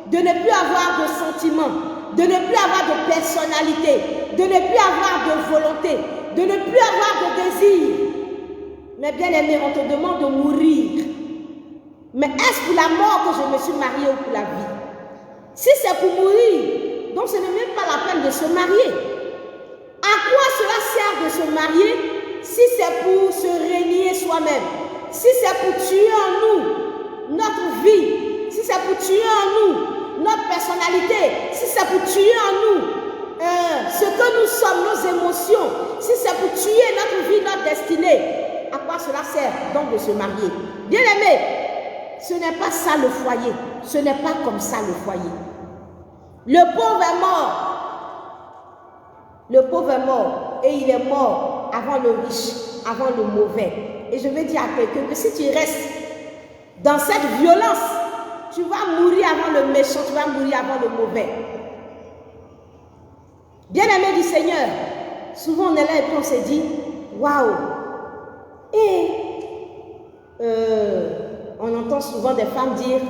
Speaker 2: de ne plus avoir de sentiments, de ne plus avoir de personnalité, de ne plus avoir de volonté, de ne plus avoir de désir. Mais bien-aimé, on te demande de mourir. Mais est-ce pour la mort que je me suis mariée ou pour la vie? Si c'est pour mourir, donc ce n'est même pas la peine de se marier. À quoi cela sert de se marier si c'est pour se régner soi-même? Si c'est pour tuer en nous notre vie, si c'est pour tuer en nous notre personnalité, si c'est pour tuer en nous ce que nous sommes, nos émotions, si c'est pour tuer notre vie, notre destinée, à quoi cela sert donc de se marier? Bien-aimé, ce n'est pas ça le foyer. Ce n'est pas comme ça le foyer. Le pauvre est mort. Le pauvre est mort. Et il est mort avant le riche, avant le mauvais. Et je veux dire à quelqu'un que si tu restes dans cette violence, tu vas mourir avant le méchant, tu vas mourir avant le mauvais. Bien-aimé du Seigneur, souvent on est là et puis on se dit, waouh! Et on entend souvent des femmes dire,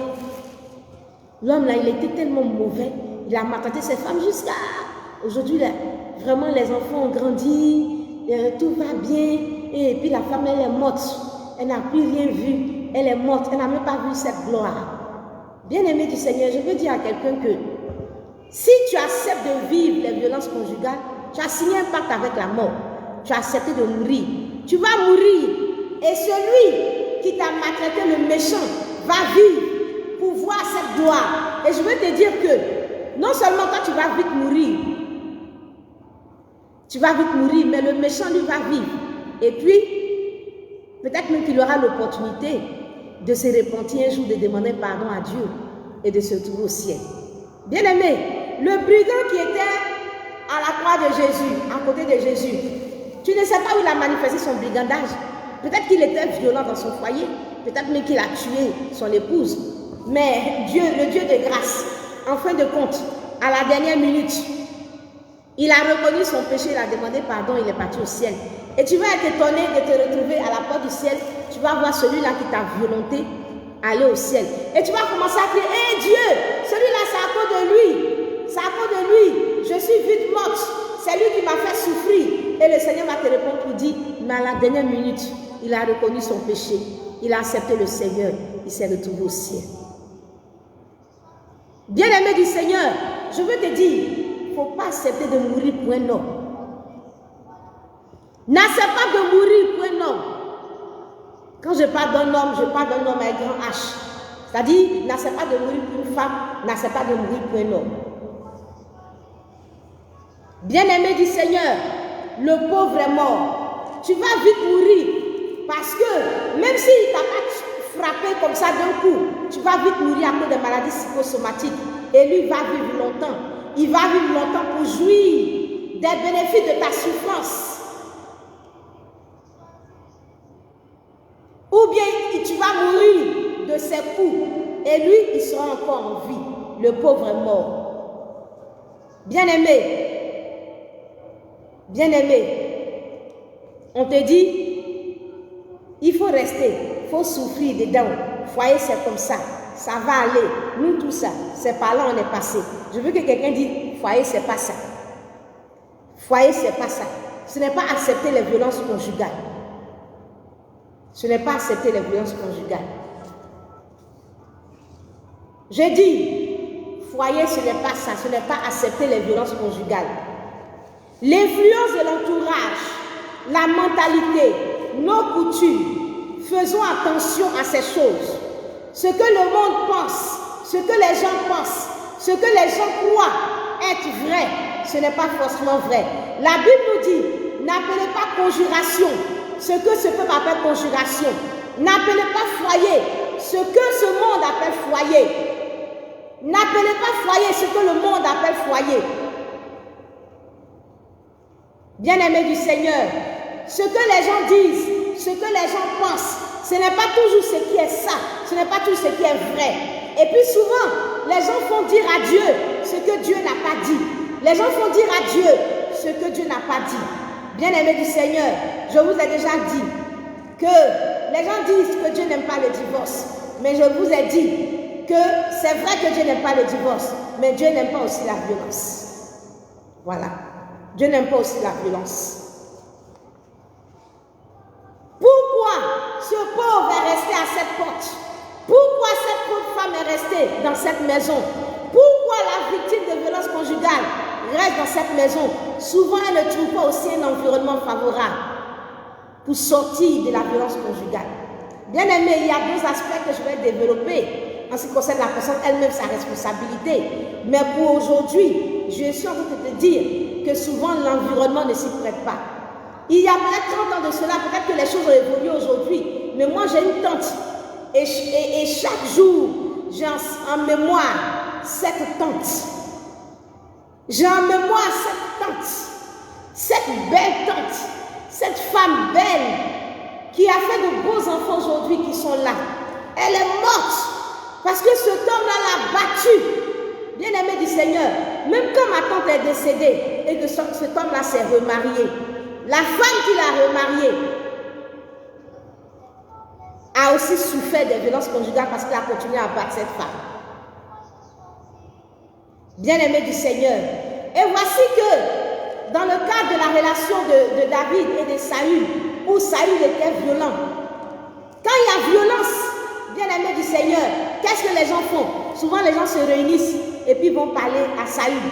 Speaker 2: l'homme là, il était tellement mauvais, il a maltraité ses femmes jusqu'à aujourd'hui là. Vraiment, les enfants ont grandi, tout va bien, et puis la femme, elle est morte, elle n'a plus rien vu, elle est morte, elle n'a même pas vu cette gloire. Bien-aimé du Seigneur, je veux dire à quelqu'un que si tu acceptes de vivre les violences conjugales, tu as signé un pacte avec la mort, tu as accepté de mourir, tu vas mourir, et celui qui t'a maltraité, le méchant, va vivre pour voir cette gloire. Et je veux te dire que non seulement toi tu vas vite mourir, mais le méchant lui va vivre. Et puis, peut-être même qu'il aura l'opportunité de se repentir un jour, de demander pardon à Dieu et de se trouver au ciel. Bien-aimé, le brigand qui était à la croix de Jésus, à côté de Jésus, tu ne sais pas où il a manifesté son brigandage. Peut-être qu'il était violent dans son foyer, peut-être même qu'il a tué son épouse. Mais Dieu, le Dieu de grâce, en fin de compte, à la dernière minute, il a reconnu son péché, il a demandé pardon, il est parti au ciel. Et tu vas être étonné de te retrouver à la porte du ciel, tu vas voir celui-là qui t'a violenté aller au ciel. Et tu vas commencer à crier, hé Dieu, celui-là c'est à cause de lui, c'est à cause de lui, je suis vite morte, c'est lui qui m'a fait souffrir. Et le Seigneur va te répondre pour dire, mais à la dernière minute, il a reconnu son péché, il a accepté le Seigneur, il s'est retrouvé au ciel. Bien-aimé du Seigneur, je veux te dire, il ne faut pas accepter de mourir pour un homme. N'accepte pas de mourir pour un homme. Quand je parle d'un homme, je parle d'un homme avec grand H. C'est-à-dire, n'accepte pas de mourir pour une femme, n'accepte pas de mourir pour un homme. Bien-aimé du Seigneur, le pauvre est mort. Tu vas vite mourir parce que même s'il ne t'a pas frappé comme ça d'un coup, tu vas vite mourir à cause des maladies psychosomatiques. Et lui va vivre longtemps. Il va vivre longtemps pour jouir des bénéfices de ta souffrance. Ou bien tu vas mourir de ses coups et lui, il sera encore en vie. Le pauvre est mort. Bien-aimé, on te dit, il faut rester, il faut souffrir dedans. Foyer, c'est comme ça, ça va aller. Nous, tout ça, c'est par là on est passé. Je veux que quelqu'un dise, foyer, c'est pas ça. Foyer, c'est pas ça. Ce n'est pas accepter les violences conjugales. Ce n'est pas accepter les violences conjugales. Je dis, foyer, ce n'est pas ça. Ce n'est pas accepter les violences conjugales. L'influence de l'entourage, la mentalité, nos coutumes, faisons attention à ces choses. Ce que le monde pense, ce que les gens pensent, ce que les gens croient être vrai, ce n'est pas forcément vrai. La Bible nous dit, n'appelez pas conjuration ce que ce peuple appelle conjuration. N'appelez pas foyer ce que ce monde appelle foyer. N'appelez pas foyer ce que le monde appelle foyer. Bien-aimés du Seigneur, ce que les gens disent ce que les gens pensent. Ce n'est pas toujours ce qui est ça, ce n'est pas toujours ce qui est vrai. Et puis souvent, les gens font dire à Dieu ce que Dieu n'a pas dit. Les gens font dire à Dieu ce que Dieu n'a pas dit. Bien-aimés du Seigneur, je vous ai déjà dit que les gens disent que Dieu n'aime pas le divorce. Mais je vous ai dit que c'est vrai que Dieu n'aime pas le divorce, mais Dieu n'aime pas aussi la violence. Voilà. Dieu n'aime pas aussi la violence. Pourquoi ce pauvre est resté à cette porte? Pourquoi cette pauvre femme est restée dans cette maison? Pourquoi la victime de violence conjugale reste dans cette maison? Souvent, elle ne trouve pas aussi un environnement favorable pour sortir de la violence conjugale. Bien aimé, il y a deux aspects que je vais développer en ce qui concerne la personne elle-même, sa responsabilité. Mais pour aujourd'hui, je suis en train de te dire que souvent l'environnement ne s'y prête pas. Il y a peut-être 30 ans de cela, peut-être que les choses ont évolué aujourd'hui, mais moi j'ai une tante et chaque jour j'ai en mémoire cette tante. J'ai en mémoire cette tante, cette belle tante, cette femme belle qui a fait de beaux enfants aujourd'hui qui sont là. Elle est morte parce que cet homme-là l'a battue. Bien-aimé du Seigneur, même quand ma tante est décédée et que cet homme-là s'est remarié, la femme qui l'a remarié a aussi souffert des violences conjugales parce qu'elle a continué à battre cette femme. Bien-aimé du Seigneur. Et voici que dans le cadre de la relation de David et de Saül, où Saül était violent, quand il y a violence, bien-aimé du Seigneur, qu'est-ce que les gens font? Souvent les gens se réunissent et puis vont parler à Saül.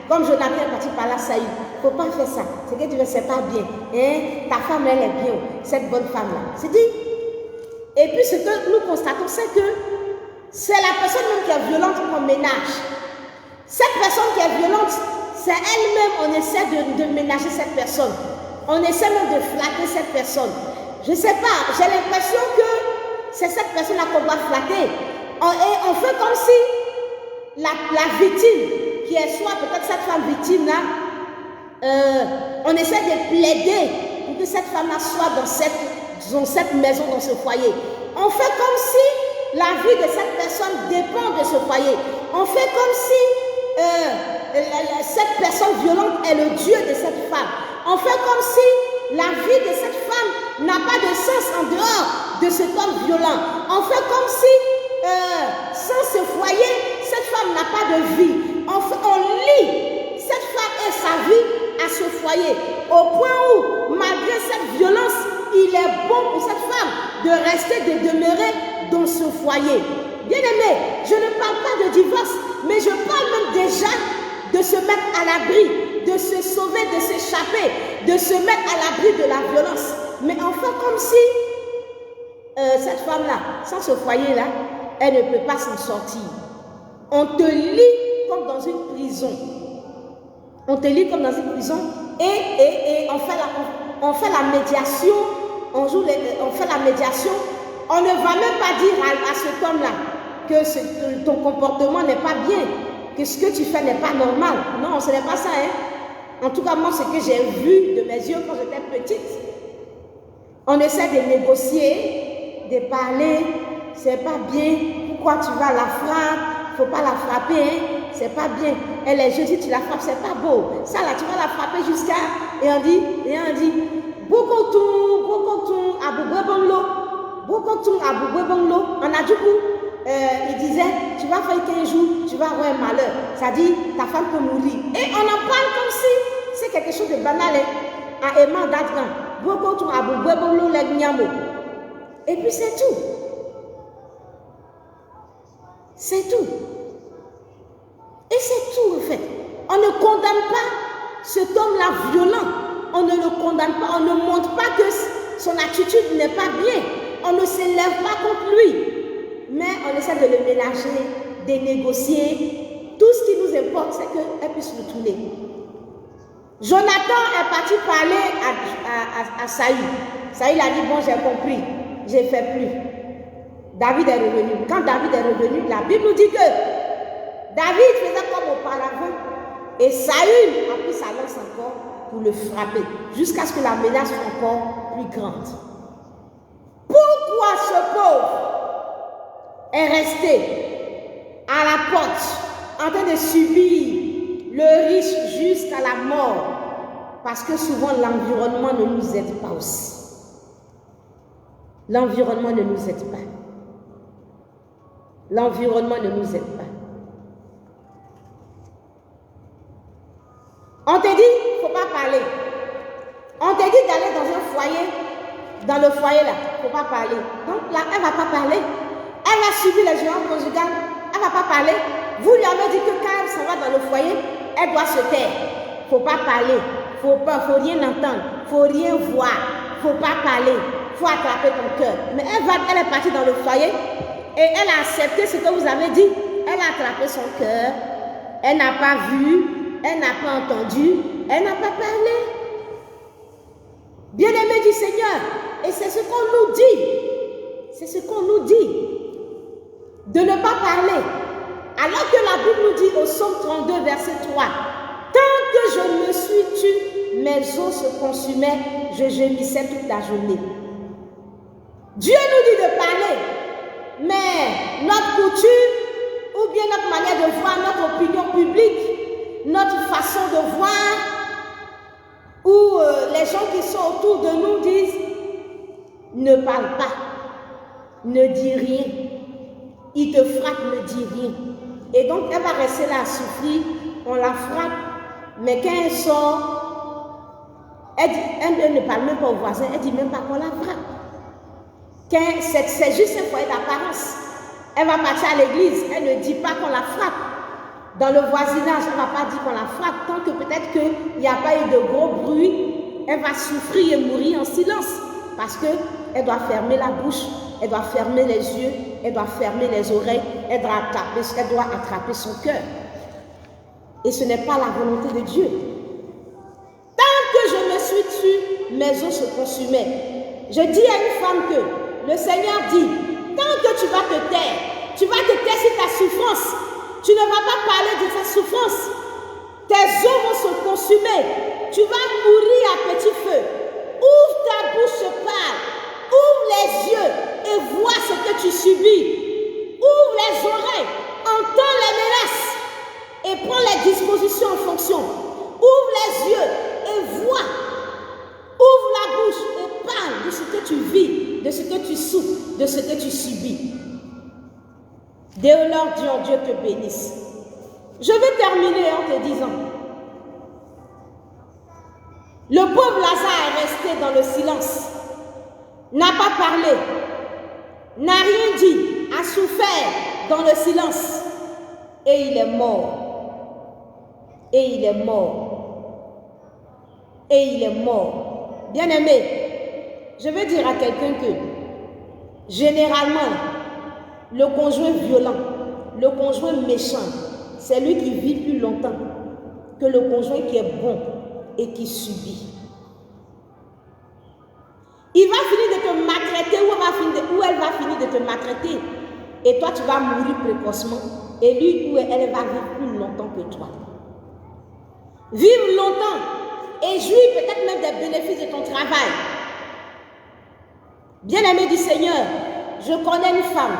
Speaker 2: Comme Jonathan est parti parler à Saül. Il ne faut pas faire ça. Ce que tu veux, c'est pas bien. Hein? Ta femme, elle est bien. Cette bonne femme-là. C'est dit. Et puis ce que nous constatons, c'est que c'est la personne même qui est violente qu'on ménage. Cette personne qui est violente, c'est elle-même, on essaie de ménager cette personne. On essaie même de flatter cette personne. Je ne sais pas, j'ai l'impression que c'est cette personne-là qu'on va flatter. On fait comme si la victime, qui est soit peut-être cette femme victime-là, on essaie de plaider pour que cette femme-là soit dans cette maison, dans ce foyer. On fait comme si la vie de cette personne dépend de ce foyer. On fait comme si cette personne violente est le Dieu de cette femme. On fait comme si la vie de cette femme n'a pas de sens en dehors de cet homme violent. On fait comme si sans ce foyer, cette femme n'a pas de vie. On lie cette femme et sa vie à ce foyer, au point où, malgré cette violence, il est bon pour cette femme de rester, de demeurer dans ce foyer. Bien aimé, je ne parle pas de divorce, mais je parle même déjà de se mettre à l'abri, de se sauver, de s'échapper, de se mettre à l'abri de la violence. Mais enfin, comme si cette femme-là, sans ce foyer-là, elle ne peut pas s'en sortir. On te lie comme dans une prison. On te lie comme dans une prison et on fait la médiation, on fait la médiation. On ne va même pas dire à cet homme-là que ton comportement n'est pas bien, que ce que tu fais n'est pas normal. Non, ce n'est pas ça. En tout cas, moi, ce que j'ai vu de mes yeux quand j'étais petite, on essaie de négocier, de parler, c'est pas bien, pourquoi tu vas la frapper, il ne faut pas la frapper, c'est pas bien. Elle est jeune, si tu la frappes, c'est pas beau. Ça là, tu vas la frapper jusqu'à, et on dit, Bokotoum, Aboubouébonglo, on a du coup, il disait, tu vas faire 15 jours, tu vas avoir un malheur. Ça dit, ta femme peut mourir. Et on en parle comme si c'est quelque chose de banal, à Emma Dadgan. Bokotoum, Aboubouébonglo, Legnyamo. Et puis c'est tout. C'est tout. Et c'est tout en fait. On ne condamne pas cet homme-là violent. On ne le condamne pas. On ne montre pas que son attitude n'est pas bien. On ne s'élève pas contre lui. Mais on essaie de le ménager, de négocier. Tout ce qui nous importe, c'est qu'elle puisse retourner. Jonathan est parti parler à Saül. Saül a dit, bon, j'ai compris. Je ne fais plus. David est revenu. Quand David est revenu, la Bible nous dit que David faisait comme auparavant. Et Saül a pris sa lance encore pour le frapper. Jusqu'à ce que la menace soit encore plus grande. Pourquoi ce pauvre est resté à la porte en train de subir le riche jusqu'à la mort? Parce que souvent l'environnement ne nous aide pas aussi. L'environnement ne nous aide pas. L'environnement ne nous aide pas. On te dit, il ne faut pas parler. On te dit d'aller dans un foyer. Dans le foyer là, il ne faut pas parler. Donc là, elle ne va pas parler. Elle a subi les violences conjugales. Elle ne va pas parler. Vous lui avez dit que quand elle s'en va dans le foyer, elle doit se taire. Il ne faut pas parler. Il ne faut rien entendre. Il ne faut rien voir. Il ne faut pas parler. Il faut attraper ton cœur. Mais elle est partie dans le foyer et elle a accepté ce que vous avez dit. Elle a attrapé son cœur. Elle n'a pas vu. Elle n'a pas entendu. Elle n'a pas parlé. Bien-aimé du Seigneur. Et c'est ce qu'on nous dit. C'est ce qu'on nous dit. De ne pas parler. Alors que la Bible nous dit au Psaume 32, verset 3. Tant que je me suis tue, mes os se consumaient, je gémissais toute la journée. Dieu nous dit de parler, mais notre coutume, ou bien notre manière de voir, notre opinion publique, notre façon de voir, où les gens qui sont autour de nous disent, ne parle pas, ne dis rien, il te frappe, ne dis rien. Et donc elle va rester là à souffrir, on la frappe, mais quand elle sort, elle ne parle même pas aux voisins, elle ne dit même pas qu'on la frappe. C'est juste un foyer d'apparence. Elle va partir à l'église, elle ne dit pas qu'on la frappe. Dans le voisinage, elle ne va pas dire qu'on la frappe, tant que peut-être qu'il n'y a pas eu de gros bruit, elle va souffrir et mourir en silence. Parce qu'elle doit fermer la bouche, elle doit fermer les yeux, elle doit fermer les oreilles, elle doit attraper son cœur. Et ce n'est pas la volonté de Dieu. Tant que je me suis tue, mes os se consumaient. Je dis à une femme que le Seigneur dit, tant que tu vas te taire sur ta souffrance, tu ne vas pas parler de ta souffrance. Tes os vont se consumer. Tu vas mourir à petit feu. Ouvre ta bouche, parle. Ouvre les yeux et vois ce que tu subis. Ouvre les oreilles, entends les menaces et prends les dispositions en fonction. Ouvre les yeux et vois. Ouvre la bouche et parle de ce que tu vis, de ce que tu souffres, de ce que tu subis. Dès lors, Dieu te bénisse. Je vais terminer en te disant, le pauvre Lazare est resté dans le silence, n'a pas parlé, n'a rien dit, a souffert dans le silence et il est mort. Et il est mort. Et il est mort. Bien-aimé, je veux dire à quelqu'un que généralement, le conjoint violent, le conjoint méchant, c'est lui qui vit plus longtemps que le conjoint qui est bon et qui subit. Il va finir de te maltraiter ou elle va finir de te maltraiter. Et toi, tu vas mourir précocement. Et lui ou elle va vivre plus longtemps que toi. Vivre longtemps et jouir peut-être même des bénéfices de ton travail. Bien-aimé du Seigneur, je connais une femme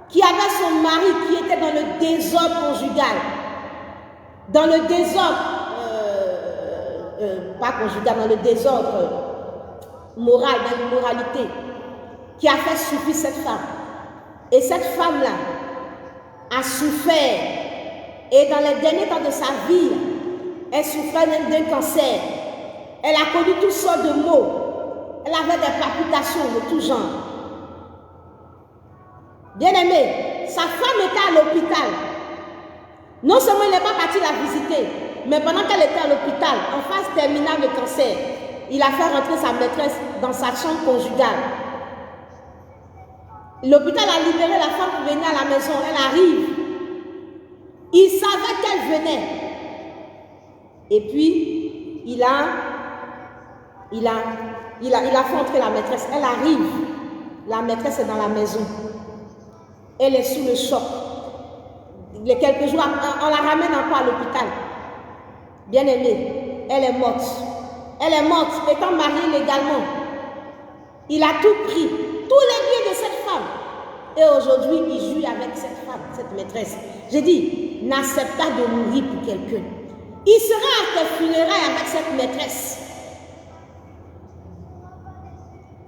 Speaker 2: qui avait son mari qui était dans le désordre conjugal. Dans le désordre, pas conjugal, dans le désordre moral, dans l'immoralité, qui a fait souffrir cette femme. Et cette femme-là a souffert. Et dans les derniers temps de sa vie, elle souffrait d'un cancer. Elle a connu toutes sortes de maux. Elle avait des palpitations de tout genre. Bien-aimé, sa femme était à l'hôpital. Non seulement il n'est pas parti la visiter, mais pendant qu'elle était à l'hôpital, en phase terminale de cancer, il a fait rentrer sa maîtresse dans sa chambre conjugale. L'hôpital a libéré la femme pour venir à la maison. Elle arrive. Il savait qu'elle venait. Et puis, il a fait entrer la maîtresse. Elle arrive. La maîtresse est dans la maison. Elle est sous le choc. Les quelques jours, on la ramène encore à l'hôpital. Bien-aimée, elle est morte. Elle est morte, étant mariée légalement. Il a tout pris tous les biens de cette femme. Et aujourd'hui, il jouit avec cette femme, cette maîtresse. J'ai dit, n'accepte pas de mourir pour quelqu'un. Il sera à tes funérailles avec cette maîtresse.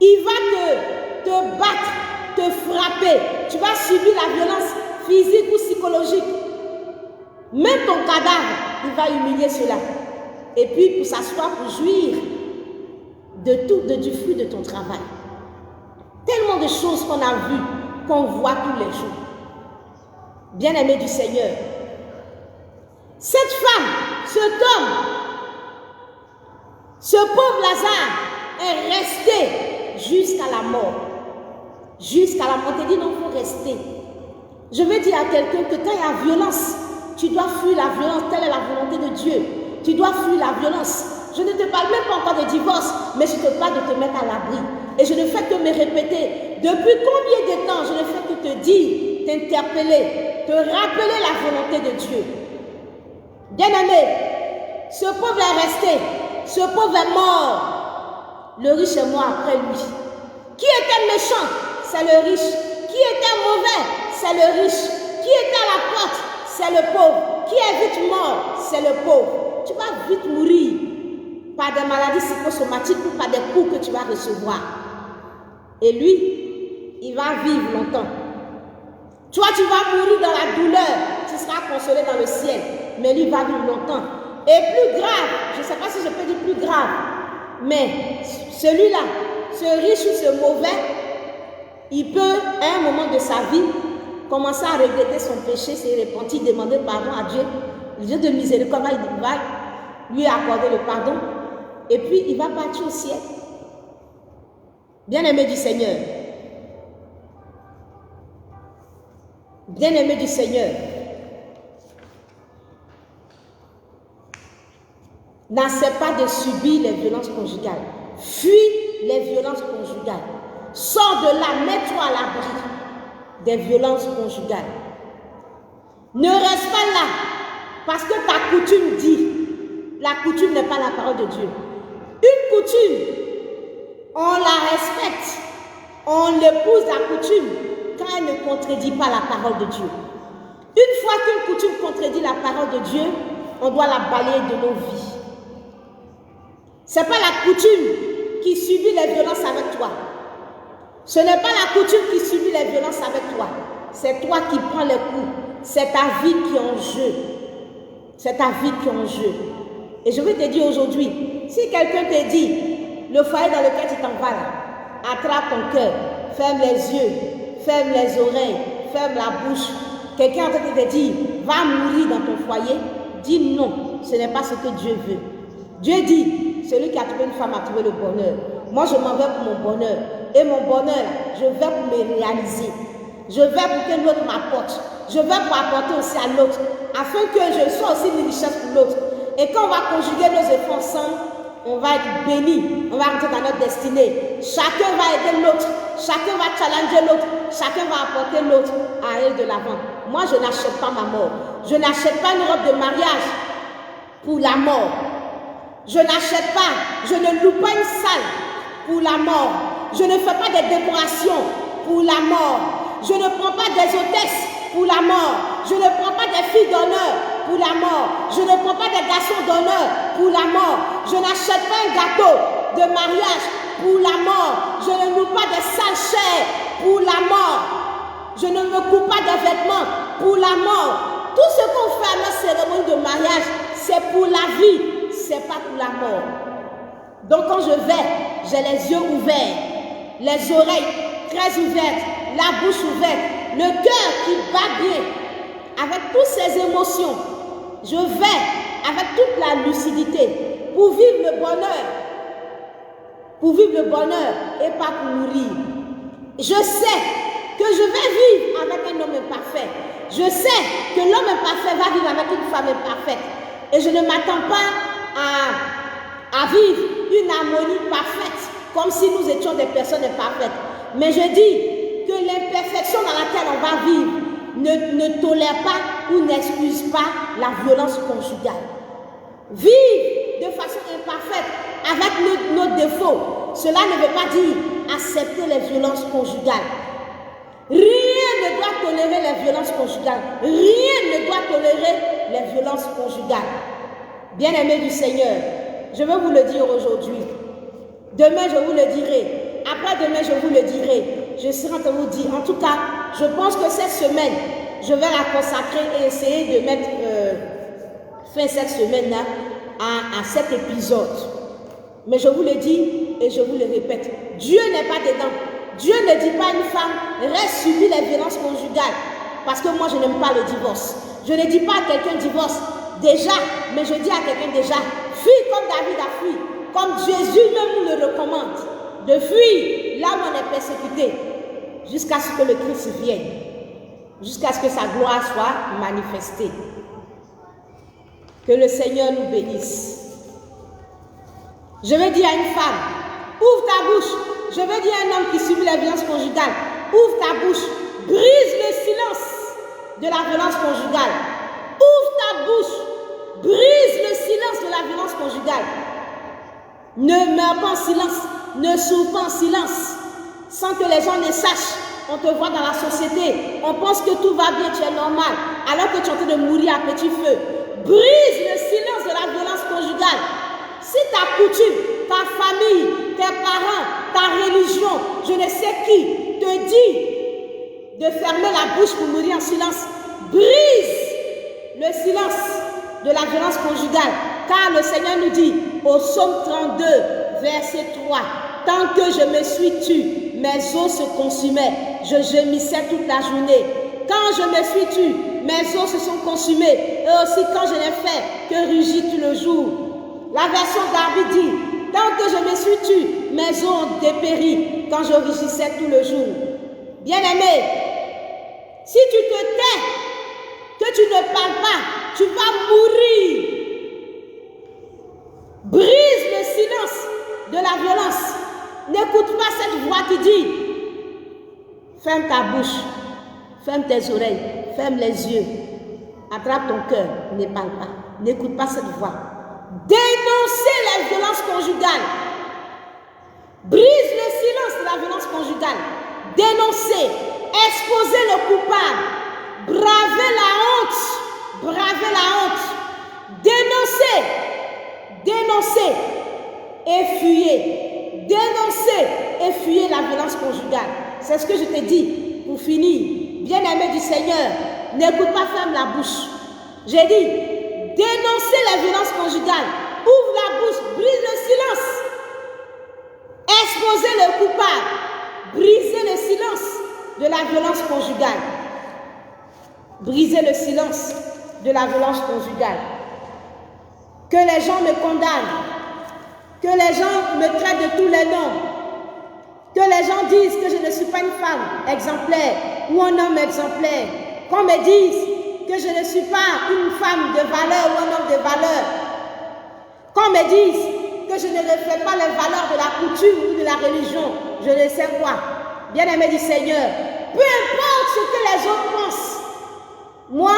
Speaker 2: Il va te battre, te frapper. Tu vas subir la violence physique ou psychologique. Même ton cadavre, il va humilier cela. Et puis pour s'asseoir, pour jouir du fruit de ton travail. Tellement de choses qu'on a vues, qu'on voit tous les jours. Bien-aimé du Seigneur, cette femme, cet homme, ce pauvre Lazare est resté jusqu'à la mort. Jusqu'à la mort. On te dit non, il faut rester. Je veux dire à quelqu'un que quand il y a violence, tu dois fuir la violence. Telle est la volonté de Dieu. Tu dois fuir la violence. Je ne te parle même pas encore de divorce, mais je te parle de te mettre à l'abri. Et je ne fais que me répéter. Depuis combien de temps je ne fais que te dire, t'interpeller, te rappeler la volonté de Dieu. Bien-aimé, ce pauvre est resté, ce pauvre est mort. Le riche est mort après lui. Qui était méchant? C'est le riche. Qui était mauvais? C'est le riche. Qui était à la porte? C'est le pauvre. Qui est vite mort? C'est le pauvre. Tu vas vite mourir par des maladies psychosomatiques ou par des coups que tu vas recevoir. Et lui, il va vivre longtemps. Toi, tu vas mourir dans la douleur. Tu seras consolé dans le ciel. Mais lui va vivre longtemps. Et plus grave, je ne sais pas si je peux dire plus grave, mais celui-là, ce riche ou ce mauvais, il peut, à un moment de sa vie, commencer à regretter son péché, se repentir, demander pardon à Dieu. Le Dieu de miséricorde va lui accorder le pardon. Et puis, il va partir au ciel. Bien-aimé du Seigneur. Bien-aimé du Seigneur. N'accepte pas de subir les violences conjugales. Fuis les violences conjugales. Sors de là, mets-toi à l'abri des violences conjugales. Ne reste pas là parce que ta coutume dit. La coutume n'est pas la parole de Dieu. Une coutume, on la respecte. On l'épouse la coutume quand elle ne contredit pas la parole de Dieu. Une fois qu'une coutume contredit la parole de Dieu, on doit la balayer de nos vies. Ce n'est pas la coutume qui subit les violences avec toi. Ce n'est pas la coutume qui subit les violences avec toi. C'est toi qui prends les coups. C'est ta vie qui est en jeu. C'est ta vie qui est en jeu. Et je vais te dire aujourd'hui, si quelqu'un te dit, le foyer dans lequel tu t'en vas là, attrape ton cœur, ferme les yeux, ferme les oreilles, ferme la bouche. Quelqu'un est en train de te dire, va mourir dans ton foyer, dis non, ce n'est pas ce que Dieu veut. Dieu dit, celui qui a trouvé une femme a trouvé le bonheur. Moi, je m'en vais pour mon bonheur. Et mon bonheur, je vais pour me réaliser. Je vais pour que l'autre m'apporte. Je vais pour apporter aussi à l'autre, afin que je sois aussi une richesse pour l'autre. Et quand on va conjuguer nos efforts ensemble, on va être bénis. On va rentrer dans notre destinée. Chacun va aider l'autre. Chacun va challenger l'autre. Chacun va apporter l'autre à aller de l'avant. Moi, je n'achète pas ma mort. Je n'achète pas une robe de mariage pour la mort. Je n'achète pas, je ne loue pas une salle pour la mort. Je ne fais pas des décorations pour la mort. Je ne prends pas des hôtesses pour la mort. Je ne prends pas des filles d'honneur pour la mort. Je ne prends pas des garçons d'honneur pour la mort. Je n'achète pas un gâteau de mariage pour la mort. Je ne loue pas des salles chères pour la mort. Je ne me coupe pas de vêtements pour la mort. Tout ce qu'on fait à notre cérémonie de mariage, c'est pour la vie, c'est pas pour la mort. Donc quand je vais, j'ai les yeux ouverts, les oreilles très ouvertes, la bouche ouverte, le cœur qui bat bien, avec toutes ces émotions. Je vais avec toute la lucidité pour vivre le bonheur. Pour vivre le bonheur et pas pour mourir. Je sais que je vais vivre avec un homme imparfait. Je sais que l'homme imparfait va vivre avec une femme imparfaite. Et je ne m'attends pas à vivre une harmonie parfaite, comme si nous étions des personnes imparfaites. Mais je dis que l'imperfection dans laquelle on va vivre ne tolère pas ou n'excuse pas la violence conjugale. Vivre de façon imparfaite avec nos défauts, cela ne veut pas dire accepter les violences conjugales. Rien ne doit tolérer les violences conjugales. Rien ne doit tolérer les violences conjugales. Bien-aimés du Seigneur, je veux vous le dire aujourd'hui. Demain, je vous le dirai. Après-demain, je vous le dirai. Je serai en train de vous dire. En tout cas, je pense que cette semaine, je vais la consacrer et essayer de mettre fin cette semaine-là à cet épisode. Mais je vous le dis et je vous le répète. Dieu n'est pas dedans. Dieu ne dit pas à une femme, reste subir les violences conjugales. Parce que moi, je n'aime pas le divorce. Je ne dis pas à quelqu'un divorce déjà, mais je dis à quelqu'un déjà, fuis comme David a fui. Comme Jésus même nous le recommande. De fuir là où on est persécuté. Jusqu'à ce que le Christ vienne. Jusqu'à ce que sa gloire soit manifestée. Que le Seigneur nous bénisse. Je vais dire à une femme, ouvre ta bouche. Je veux dire à un homme qui subit la violence conjugale, ouvre ta bouche, brise le silence de la violence conjugale. Ouvre ta bouche, brise le silence de la violence conjugale. Ne meurs pas en silence, ne souffre pas en silence, sans que les gens ne sachent. On te voit dans la société, on pense que tout va bien, tu es normal, alors que tu es en train de mourir à petit feu. Brise le silence de la violence conjugale. Si ta coutume, ta famille, tes parents, ta religion, je ne sais qui, te dit de fermer la bouche pour mourir en silence, brise le silence de la violence conjugale. Car le Seigneur nous dit au psaume 32, verset 3, tant que je me suis tue, mes os se consumaient, je gémissais toute la journée. Quand je me suis tue, mes os se sont consumés, et aussi quand je n'ai fait que rugir tout le jour. La version Darby dit, tant que je me suis tue, mes os ont dépéri quand je rugissais tout le jour. Bien-aimé, si tu te tais, que tu ne parles pas, tu vas mourir. Brise le silence de la violence. N'écoute pas cette voix qui dit, ferme ta bouche, ferme tes oreilles, ferme les yeux, attrape ton cœur, ne parle pas, n'écoute pas cette voix. Dénoncez les violences conjugales. Brise le silence de la violence conjugale. Dénoncez, exposez le coupable. Bravez la honte. Bravez la honte. Dénoncez. Dénoncez et fuyez. Dénoncez et fuyez la violence conjugale. C'est ce que je te dis pour finir. Bien-aimé du Seigneur, n'écoute pas, ferme la bouche. J'ai dit, dénoncez les violences conjugales. Ouvre la bouche, brise le silence. Exposez le coupable. Brisez le silence de la violence conjugale. Brisez le silence de la violence conjugale. Que les gens me condamnent. Que les gens me traitent de tous les noms. Que les gens disent que je ne suis pas une femme exemplaire ou un homme exemplaire. Qu'on me dise que je ne suis pas une femme de valeur ou un homme de valeur. Qu'on me dise que je ne reflète pas les valeurs de la coutume ou de la religion. Je ne sais quoi. Bien-aimé du Seigneur, peu importe ce que les autres pensent, moi,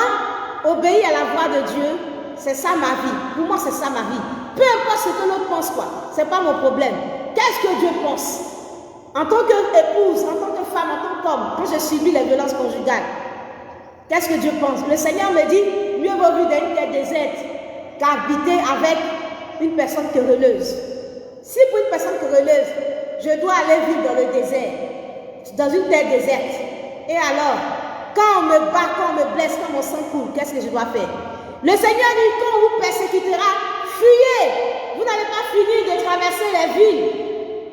Speaker 2: obéir à la voix de Dieu, c'est ça ma vie. Pour moi, c'est ça ma vie. Peu importe ce que l'autre pense, quoi. Ce n'est pas mon problème. Qu'est-ce que Dieu pense? En tant qu'épouse, en tant que femme, en tant qu'homme, quand je subis les violences conjugales, qu'est-ce que Dieu pense? Le Seigneur me dit, mieux vaut vivre dans une terre déserte qu'habiter avec une personne querelleuse. Si pour une personne querelleuse, je dois aller vivre dans le désert, dans une terre déserte, et alors, quand on me bat, quand on me blesse, quand mon sang coule, qu'est-ce que je dois faire? Le Seigneur dit, quand on vous persécutera, fuyez. Vous n'allez pas finir de traverser les villes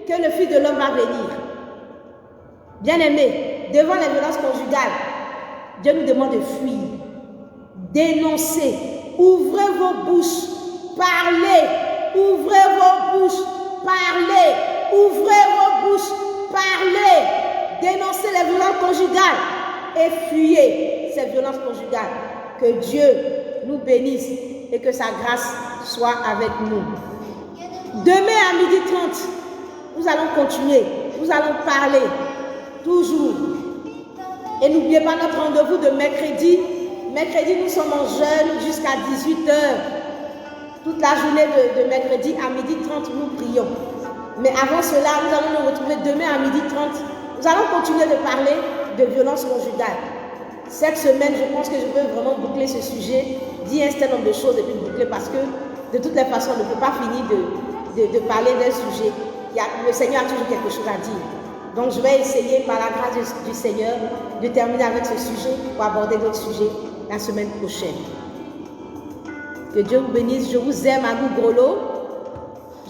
Speaker 2: que le Fils de l'homme va venir. Bien-aimés, devant les violences conjugales, Dieu nous demande de fuir. Dénoncez. Ouvrez vos bouches. Parlez. Ouvrez vos bouches. Parlez. Ouvrez vos bouches. Parlez. Dénoncez les violences conjugales et fuyez ces violences conjugales. Que Dieu nous bénisse et que sa grâce soit avec nous. Demain à 12h30, nous allons continuer. Nous allons parler toujours. Et n'oubliez pas notre rendez-vous de mercredi. Mercredi, nous sommes en jeûne jusqu'à 18h. Toute la journée de mercredi à 12h30, nous prions. Mais avant cela, nous allons nous retrouver demain à 12h30. Nous allons continuer de parler de violence conjugale. Cette semaine, je pense que je veux vraiment boucler ce sujet, dire un certain nombre de choses et puis boucler parce que de toutes les façons, on ne peut pas finir de parler d'un sujet. Le Seigneur a toujours quelque chose à dire. Donc je vais essayer par la grâce du Seigneur de terminer avec ce sujet pour aborder d'autres sujets la semaine prochaine. Que Dieu vous bénisse. Je vous aime à Gougrolo.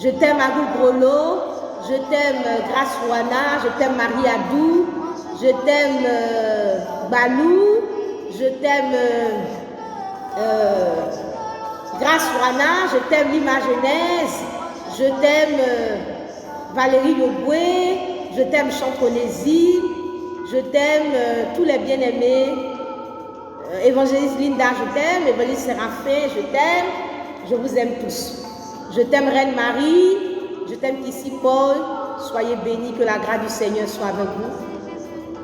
Speaker 2: Je t'aime à Gougrolo. Je t'aime Grâce Wana. Je t'aime Marie Adou. Je t'aime Balou. Je t'aime Grâce Wana. Je t'aime Lima Genèse. Je t'aime Valérie Yoboué. Je t'aime Chantonésie. Je t'aime tous les bien-aimés. Évangéliste Linda, je t'aime. Évangéliste Séraphin, je t'aime. Je vous aime tous. Je t'aime Reine Marie. Je t'aime Kissy Paul. Soyez bénis, que la grâce du Seigneur soit avec vous.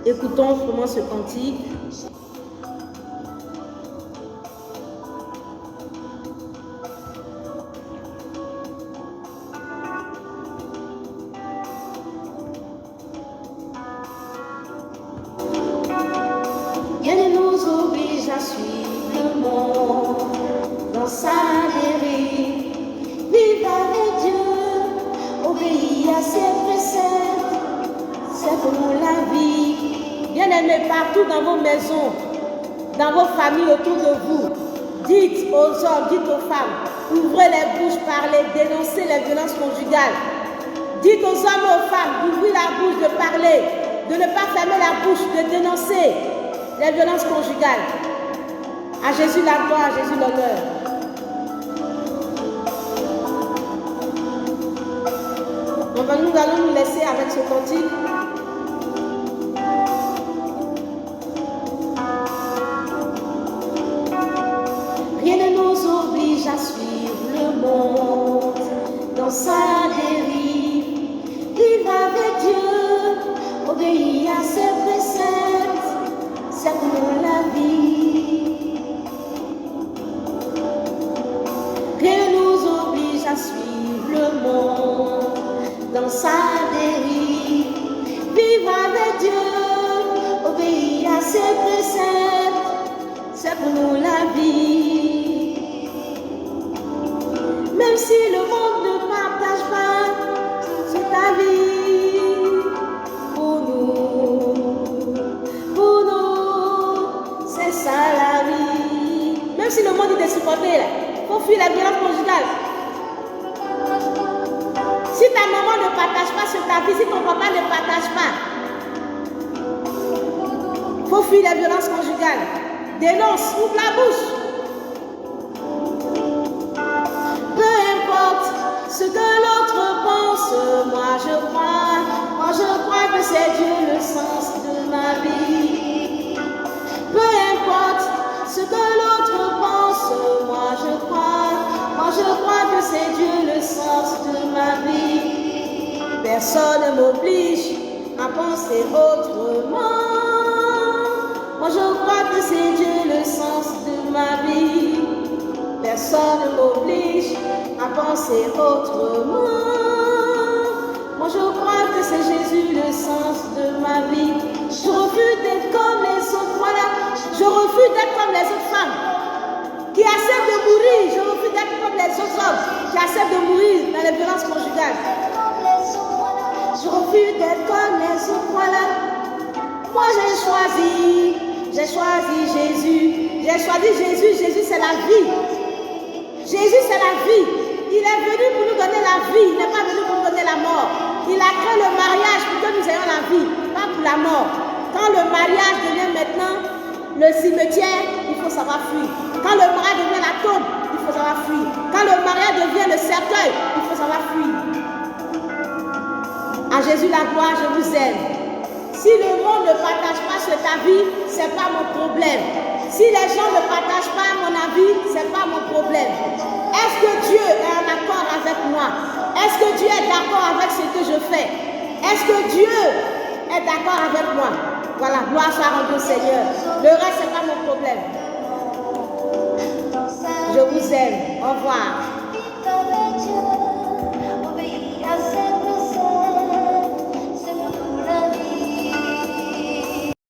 Speaker 2: Écoutons vraiment ce cantique.
Speaker 1: Rien ne nous oblige à suivre le monde dans sa dérive. Vivre avec Dieu, obéir à ses préceptes, c'est pour nous la vie.
Speaker 2: Bien-aimés, partout dans vos maisons, dans vos familles autour de vous, dites aux hommes, dites aux femmes, ouvrez les bouches, parlez, dénoncez les violences conjugales. Dites aux hommes et aux femmes d'ouvrir la bouche, de parler, de ne pas fermer la bouche, de dénoncer les violences conjugales. À Jésus la gloire, à Jésus l'honneur. Donc nous allons nous laisser avec ce cantique.
Speaker 1: Rien ne nous oblige à suivre le monde dans sa dérive. Vivre avec Dieu, obéir à ses préceptes, c'est pour nous la vie. Rien ne nous oblige à suivre le monde dans sa dérive. Vivre avec Dieu, obéir à ses préceptes, c'est pour nous la vie. Même si le monde ne partage pas toute ta vie, pour nous, c'est ça la vie.
Speaker 2: Même si le monde est insupporté, il faut fuir la violence conjugale. Si ta maman ne partage pas sur ta vie, si ton papa ne partage pas, il faut fuir la violence conjugale. Dénonce, ouvre la bouche.
Speaker 1: Peu importe ce que l'autre pense, moi je crois que c'est Dieu le sens de ma vie. Peu importe ce que l'autre pense, moi je crois que c'est Dieu le sens de ma vie.
Speaker 2: Personne ne m'oblige à penser autrement.
Speaker 1: Moi je crois que c'est Dieu le sens de ma vie.
Speaker 2: Personne ne m'oblige à penser autrement.
Speaker 1: Moi je crois que c'est Jésus le sens de ma vie. Je refuse d'être comme les autres, voilà.
Speaker 2: Je refuse d'être comme les autres femmes qui acceptent de mourir. Je refuse d'être comme les autres hommes qui acceptent de mourir dans les violences conjugales.
Speaker 1: Je refuse d'être comme les autres, voilà. Moi j'ai choisi Jésus.
Speaker 2: J'ai choisi Jésus. Jésus c'est la vie. Jésus c'est la vie. Il est venu pour nous donner la vie. Il n'est pas venu pour nous donner la mort. Il a créé le mariage pour que nous ayons la vie, pas pour la mort. Quand le mariage devient maintenant le cimetière, il faut savoir fuir. Quand le mariage devient la tombe, il faut savoir fuir. Quand le mariage devient le cercueil, il faut savoir fuir. À Jésus la gloire, je vous aime. Si le monde ne partage pas sur ta vie, ce n'est pas mon problème. Si les gens ne partagent pas mon avis, ce n'est pas mon problème. Est-ce que Dieu est en accord avec moi? Est-ce que Dieu est d'accord avec ce que je fais? Est-ce que Dieu est d'accord avec moi? Voilà, gloire soit rendue au Seigneur. Le reste, ce n'est pas mon problème. Je vous aime. Au revoir.